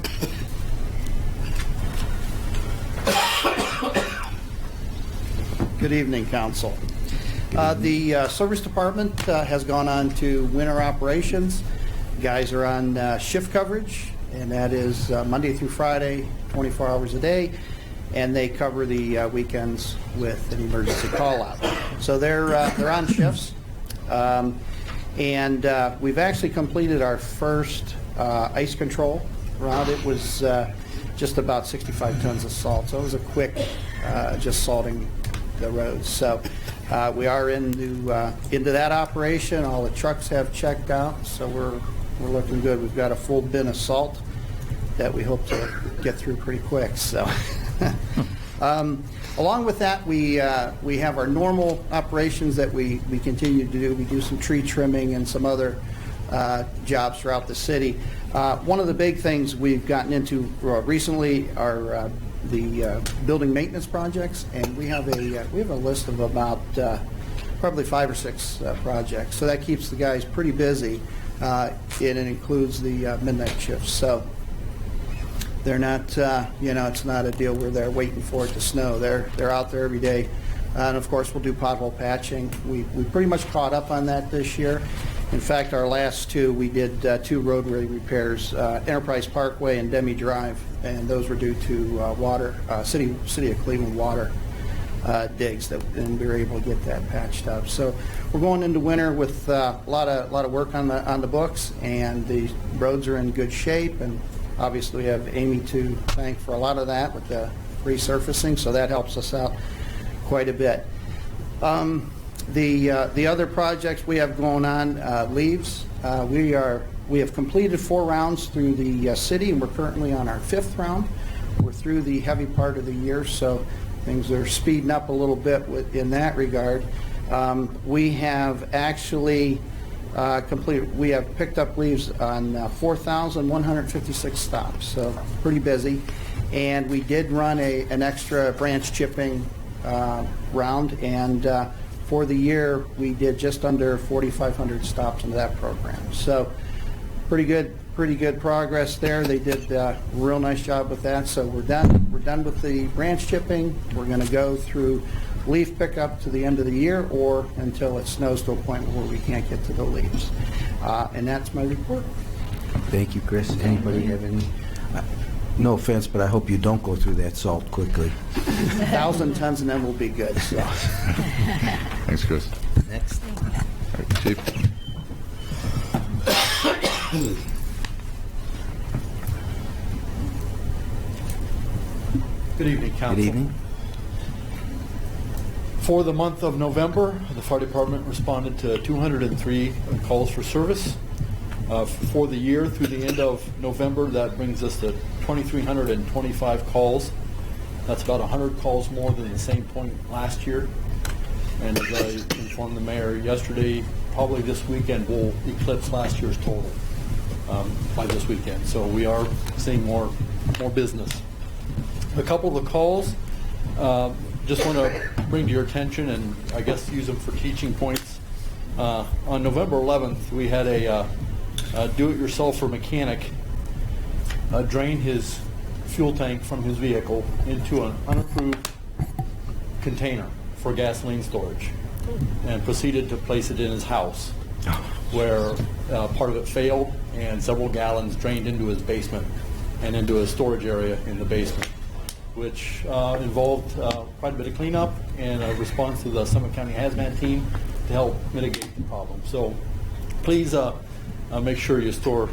Good evening, Council. The Service Department has gone on to winter operations. Guys are on shift coverage, and that is Monday through Friday, 24 hours a day, and they cover the weekends with an emergency call-out. So they're on shifts, and we've actually completed our first ice control round. It was just about 65 tons of salt, so it was a quick just salting the roads. So we are into that operation. All the trucks have checked out, so we're looking good. We've got a full bin of salt that we hope to get through pretty quick. So along with that, we have our normal operations that we continue to do. We do some tree trimming and some other jobs throughout the city. One of the big things we've gotten into recently are the building maintenance projects, and we have a list of about probably 5 or 6 projects. So that keeps the guys pretty busy, and it includes the midnight shifts. So they're not, it's not a deal where they're waiting for it to snow. They're out there every day, and of course we'll do pothole patching. We pretty much caught up on that this year. In fact, our last 2, we did 2 roadway repairs, Enterprise Parkway and Demi Drive, and those were due to water, City of Cleveland water digs, and we were able to get that patched up. So we're going into winter with a lot of work on the books, and the roads are in good shape, and obviously we have Amy to thank for a lot of that with the resurfacing, so that helps us out quite a bit. The other projects we have going on, leaves. We have completed 4 rounds through the city, and we're currently on our 5th round. We're through the heavy part of the year, so things are speeding up a little bit in that regard. We have actually we have picked up leaves on 4,156 stops, so pretty busy. And we did run an extra branch chipping round, and for the year, we did just under 4,500 stops into that program. So pretty good progress there. They did a real nice job with that. So we're done. We're done with the branch chipping. We're going to go through leaf pickup to the end of the year, or until it snows to a point where we can't get to the leaves. And that's my report. Thank you, Chris. Anybody have any? No offense, but I hope you don't go through that salt quickly. 1,000 tons and then we'll be good. So. Thanks, Chris. Next. All right, Chief. Good evening, Council. Good evening. For the month of November, the fire department responded to 203 calls for service. For the year through the end of November, that brings us to 2,325 calls. That's about 100 calls more than the same point last year. And as I informed the mayor yesterday, probably this weekend will eclipse last year's total by this weekend. So we are seeing more business. A couple of the calls, just want to bring to your attention and I guess use them for teaching points. On November 11th, we had a do-it-yourselfer mechanic drain his fuel tank from his vehicle into an unapproved container for gasoline storage and proceeded to place it in his house where part of it failed and several gallons drained into his basement and into a storage area in the basement, which involved quite a bit of cleanup and a response to the Summit County Hazmat team to help mitigate the problem. So please make sure you store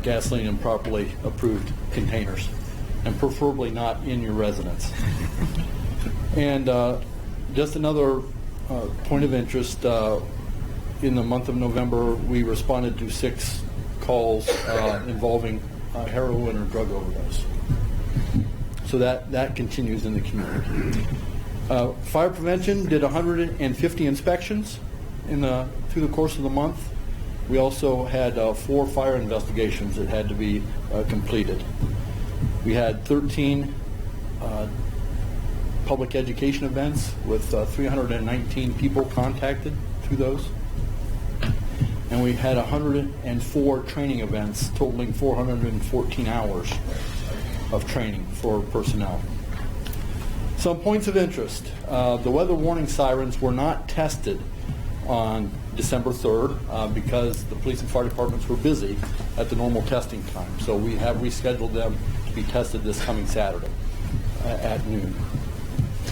gasoline in properly approved containers, and preferably not in your residence. And just another point of interest, in the month of November, we responded to 6 calls involving heroin or drug overdose. So that continues in the community. Fire prevention did 150 inspections through the course of the month. We also had 4 fire investigations that had to be completed. We had 13 public education events with 319 people contacted through those. And we had 104 training events totaling 414 hours of training for personnel. Some points of interest. The weather warning sirens were not tested on December 3rd because the police and fire departments were busy at the normal testing time. So we have rescheduled them to be tested this coming Saturday at noon.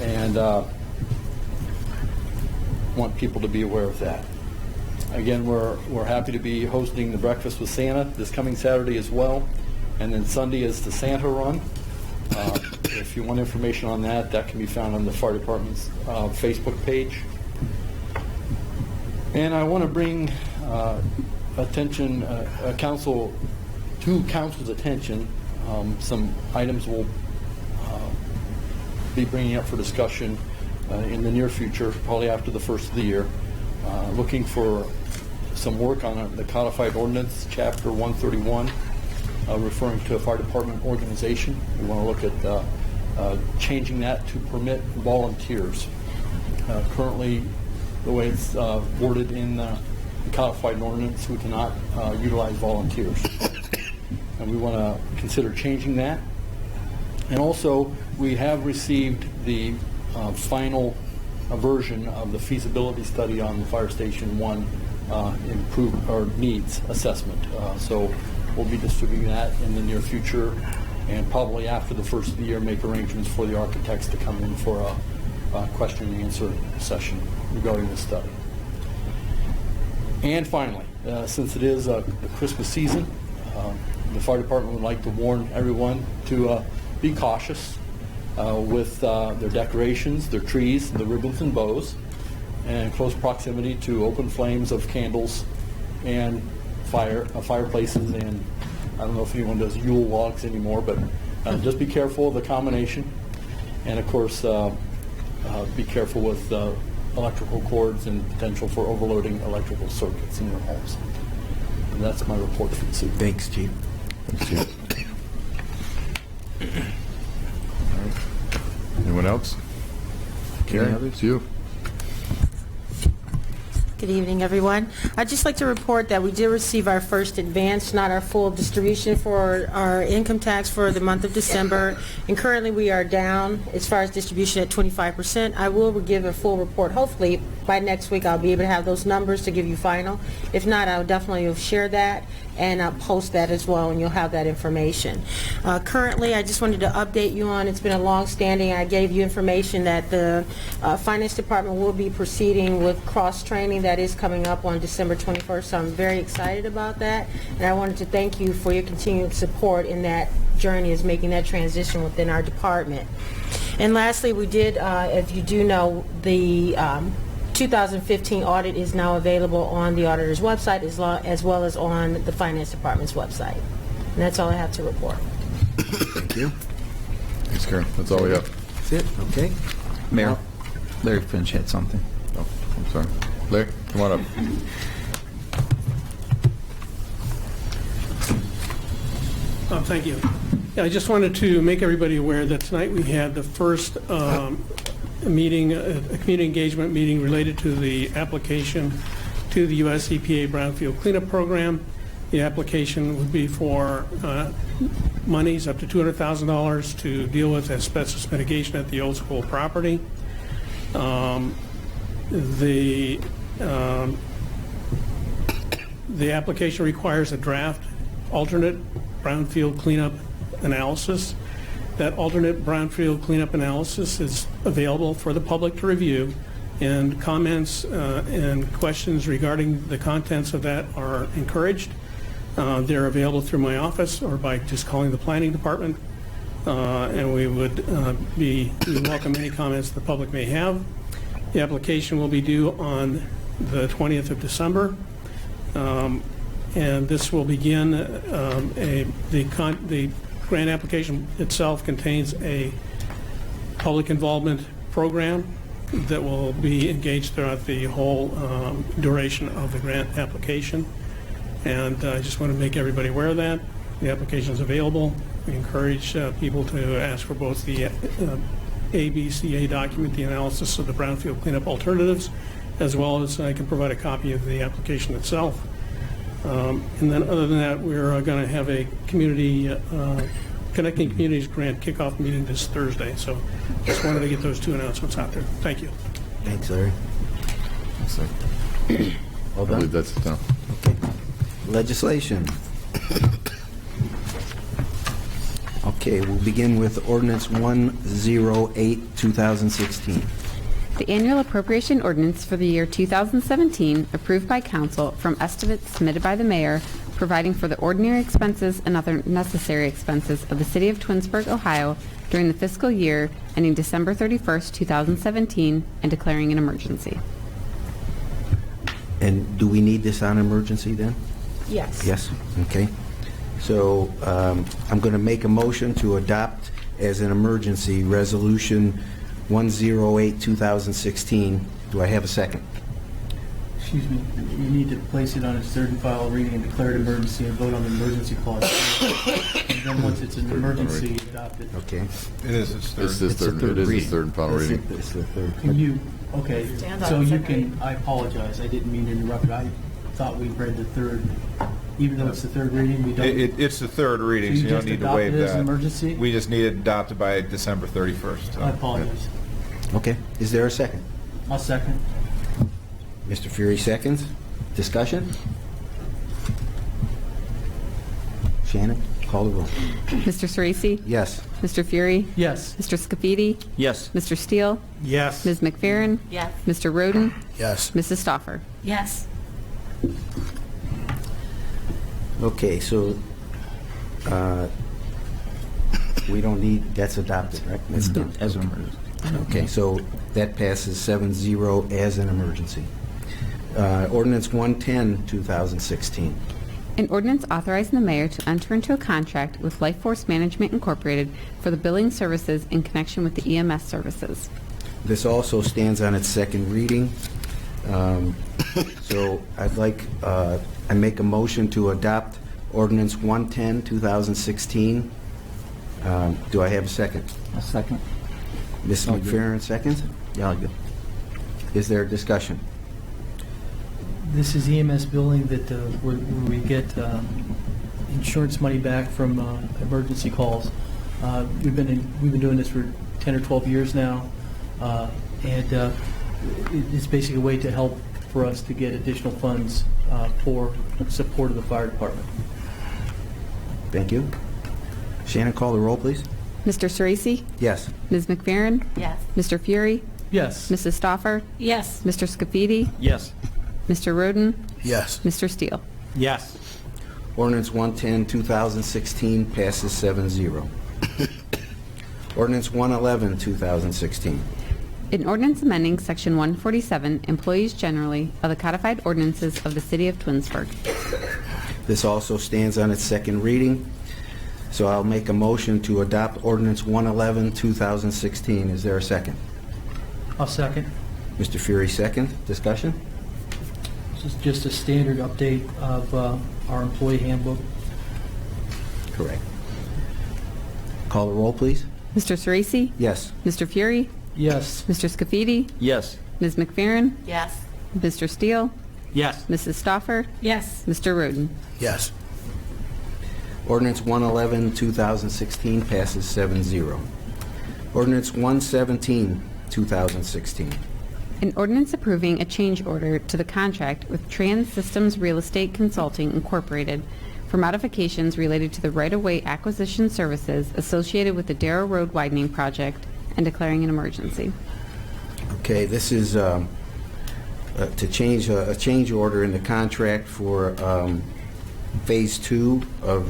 And want people to be aware of that. Again, we're happy to be hosting the Breakfast with Santa this coming Saturday as well. And then Sunday is the Santa Run. If you want information on that, that can be found on the fire department's Facebook page. And I want to bring attention, to council's attention, some items we'll be bringing up for discussion in the near future, probably after the first of the year. Looking for some work on the codified ordinance, chapter 131, referring to a fire department organization. We want to look at changing that to permit volunteers. Currently, the way it's worded in the codified ordinance, we cannot utilize volunteers. And we want to consider changing that. And also, we have received the final version of the feasibility study on the Fire Station 1 needs assessment. So we'll be distributing that in the near future, and probably after the first of the year make arrangements for the architects to come in for a question and answer session regarding the study. And finally, since it is a Christmas season, the fire department would like to warn everyone to be cautious with their decorations, their trees, the ribbons and bows, and close proximity to open flames of candles and fireplaces, and I don't know if anyone does Yule logs anymore, but just be careful of the combination, and of course be careful with electrical cords and potential for overloading electrical circuits in your homes. And that's my report for this evening. Thanks, Chief. Thanks, Chief. Anyone else? Karen, it's you. Good evening, everyone. I'd just like to report that we did receive our first advance, not our full distribution for our income tax for the month of December, and currently we are down as far as distribution at 25%. I will give a full report. Hopefully by next week I'll be able to have those numbers to give you final. If not, I'll definitely share that and I'll post that as well, and you'll have that information. Currently, I just wanted to update you on, it's been a long standing, I gave you information that the Finance Department will be proceeding with cross-training that is coming up on December 21st, so I'm very excited about that, and I wanted to thank you for your continued support in that journey is making that transition within our department. And lastly, we did, if you do know, the 2015 audit is now available on the auditor's website as well as on the finance department's website. And that's all I have to report. Thank you. Thanks, Karen. That's all we have. That's it, okay. Mayor, Larry Finch had something. Oh, I'm sorry. Larry, come on up. Thank you. Yeah, I just wanted to make everybody aware that tonight we had the first meeting, a community engagement meeting related to the application to the U.S. EPA Brownfield Cleanup Program. The application would be for monies up to $200,000 to deal with asbestos mitigation at the old school property. The application requires a draft alternate brownfield cleanup analysis. That alternate brownfield cleanup analysis is available for the public to review, and comments and questions regarding the contents of that are encouraged. They're available through my office or by just calling the planning department, and we would we welcome any comments the public may have. The application will be due on the 20th of December, and this will begin the grant application itself contains a public involvement program that will be engaged throughout the whole duration of the grant application. And I just want to make everybody aware of that. The application is available. We encourage people to ask for both the ABCA document, the analysis of the brownfield cleanup alternatives, as well as I can provide a copy of the application itself. And then other than that, we're going to have a community, Connecting Communities Grant kickoff meeting this Thursday. So just wanted to get those two announcements out there. Thank you. Thanks, Larry. All I done? believe that's it now. Okay. Legislation. Okay, we'll begin with ordinance 108, 2016. The annual appropriation ordinance for the year 2017, approved by council from estimates submitted by the mayor, providing for the ordinary expenses and other necessary expenses of the city of Twinsburg, Ohio during the fiscal year ending December 31st, 2017, and declaring an emergency. And do we need this on emergency then? Yes. Yes, okay. So I'm going to make a motion to adopt as an emergency Resolution 108, 2016. Do I have a second? Excuse me, you need to place it on its third and final reading and declare it emergency and vote on the emergency clause. And then once it's an emergency, adopt it. Okay. It is its third. It is its third and final reading. It's the third. Can you, okay, Stand on so the you second can, reading. I apologize, I didn't mean to interrupt. I thought we read the third, even though it's the third reading, we don't. It's the third reading, So so you you don't just need to adopt waive it as that. an emergency? We just need it adopted by December 31st. so, I apologize. Okay, is there a second? I'll second. Mr. Fury seconds. Discussion? Shannon, call the roll. Mr. Sorese? Yes. Mr. Fury? Yes. Mr. Scafidi? Yes. Mr. Steele? Yes. Ms. McFerrin? Yes. Mr. Roden? Yes. Mrs. Stoffer? Yes. Okay, so we don't need, that's adopted, right? That's done. As an emergency. Okay, so that passes 7-0 as an emergency. Ordinance 110, 2016. An ordinance authorizing the mayor to enter into a contract with Life Force Management Incorporated for the billing services in connection with the EMS services. This also stands on its second reading. So I'd like, I make a motion to adopt ordinance 110, 2016. Do I have a second? A second. Ms. McFerrin, seconds? Yeah, I'll go. Is there discussion? This is EMS billing that where we get insurance money back from emergency calls. We've been doing this for 10 or 12 years now, and it's basically a way to help for us to get additional funds for support of the fire department. Thank you. Shannon, call the roll, please. Mr. Sorese? Yes. Ms. McFerrin? Yes. Mr. Fury? Yes. Mrs. Stoffer? Yes. Mr. Scafidi? Yes. Mr. Roden? Yes. Mr. Steele? Yes. Ordinance 110, 2016 passes 7-0. Ordinance 111, 2016. An ordinance amending Section 147, Employees Generally, of the Codified Ordinances of the City of Twinsburg. This also stands on its second reading, so I'll make a motion to adopt Ordinance 111, 2016. Is there a second? I'll second. Mr. Fury, second. Discussion? This is just a standard update of our employee handbook. Correct. Call the roll, please. Mr. Sorese? Yes. Mr. Fury? Yes. Mr. Scafidi? Yes. Ms. McFerrin? Yes. Mr. Steele? Yes. Mrs. Stoffer? Yes. Mr. Roden? Yes. Ordinance 111, 2016 passes 7-0. Ordinance 117, 2016. An ordinance approving a change order to the contract with Trans Systems Real Estate Consulting Incorporated for modifications related to the right-of-way acquisition services associated with the Darrow Road widening project and declaring an emergency. Okay, this is to change a change order in the contract for Phase 2 of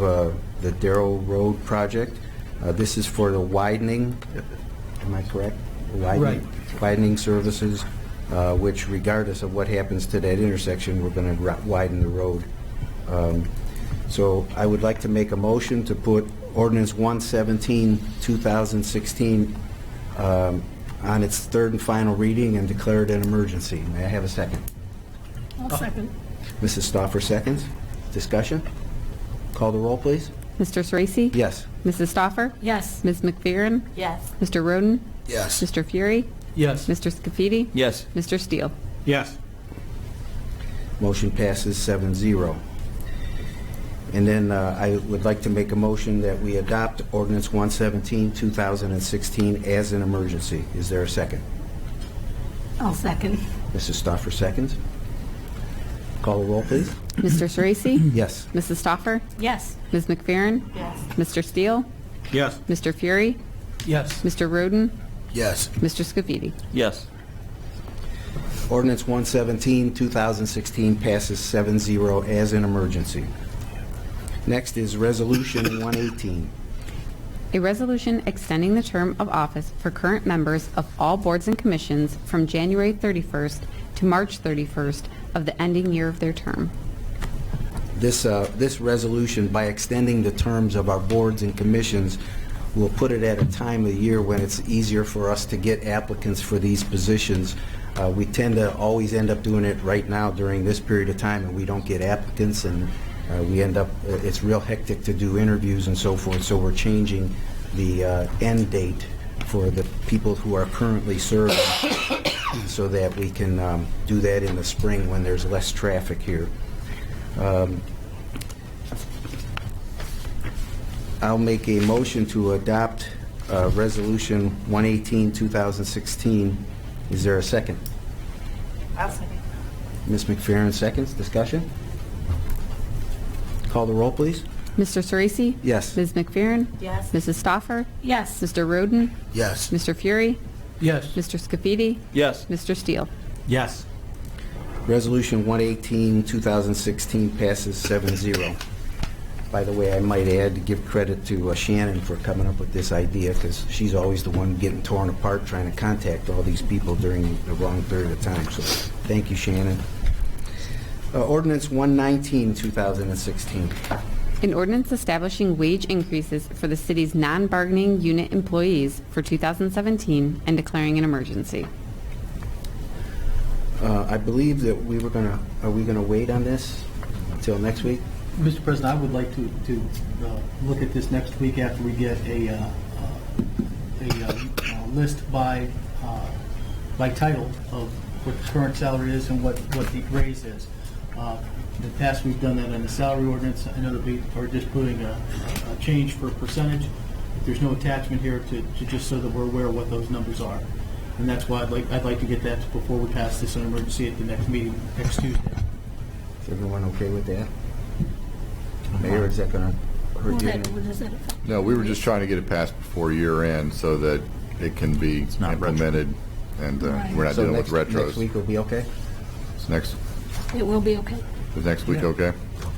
the Darrow Road project. This is for the widening, am I correct? Widening, widening services, which regardless of what happens to that intersection, we're going to widen the road. So I would like to make a motion to put Ordinance 117, 2016 on its third and final reading and declare it an emergency. May I have a second? I'll second. Mrs. Stoffer seconds. Discussion? Call the roll, please. Mr. Sorese? Yes. Mrs. Stoffer? Yes. Ms. McFerrin? Yes. Mr. Roden? Yes. Mr. Fury? Yes. Mr. Scafidi? Yes. Mr. Steele? Yes. Motion passes 7-0. And then I would like to make a motion that we adopt Ordinance 117, 2016 as an emergency. Is there a second? I'll second. Mrs. Stoffer seconds. Call the roll, please. Mr. Sorese? Yes. Mrs. Stoffer? Yes. Ms. McFerrin? Yes. Mr. Steele? Yes. Mr. Fury? Yes. Mr. Roden? Yes. Mr. Scafidi? Yes. Ordinance 117, 2016 passes 7-0 as an emergency. Next is Resolution 118. A resolution extending the term of office for current members of all boards and commissions from January 31st to March 31st of the ending year of their term. This resolution, by extending the terms of our boards and commissions, will put it at a time of the year when it's easier for us to get applicants for these positions. We tend to always end up doing it right now during this period of time, and we don't get applicants, and we end up, it's real hectic to do interviews and so forth, so we're changing the end date for the people who are currently serving so that we can do that in the spring when there's less traffic here. I'll make a motion to adopt Resolution 118, 2016. Is there a second? I'll second. Ms. McFerrin seconds. Discussion? Call the roll, please. Mr. Sorese? Yes. Ms. McFerrin? Yes. Mrs. Stoffer? Yes. Mr. Roden? Yes. Mr. Fury? Yes. Mr. Scafidi? Yes. Mr. Steele? Yes. Resolution 118, 2016 passes 7-0. By the way, I might add to give credit to Shannon for coming up with this idea, because she's always the one getting torn apart trying to contact all these people during the wrong period of time. So thank you, Shannon. Ordinance 119, 2016. An ordinance establishing wage increases for the city's non-bargaining unit employees for 2017 and declaring an emergency. I believe that are we going to wait on this until next week? Mr. President, I would like to look at this next week after we get a list by title of what the current salary is and what the raise is. In the past, we've done that in the salary ordinance. I know that we are just putting a change for percentage. There's no attachment here to just so that we're aware of what those numbers are. And that's why I'd like to get that before we pass this in emergency at the next meeting next Tuesday. Is everyone okay with that? Mayor, is that going to hurt you? No, we were just trying to get it passed before year end so that it can be implemented, and we're not So dealing with retros. Next week will be okay? It's next, It will be okay. is next week okay?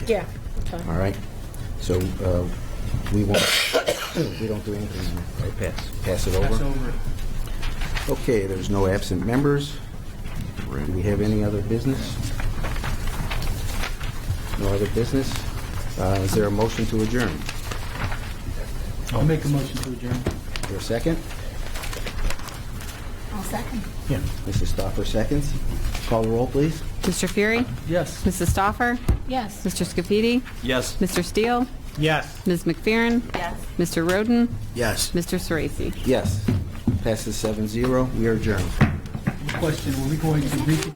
Yeah. fine. All right. So we don't do anything, right? Pass it over? Pass over. Okay, there's no absent members. Do we have any other business? No other business? Is there a motion to adjourn? I'll make a motion to adjourn. Is there a second? I'll second. Yeah. Mrs. Stoffer seconds. Call the roll, please. Mr. Fury? Yes. Mrs. Stoffer? Yes. Mr. Scafidi? Yes. Mr. Steele? Yes. Ms. McFerrin? Yes. Mr. Roden? Yes. Mr. Sorese? Yes. Passes 7-0. We are adjourned. Question, were we going to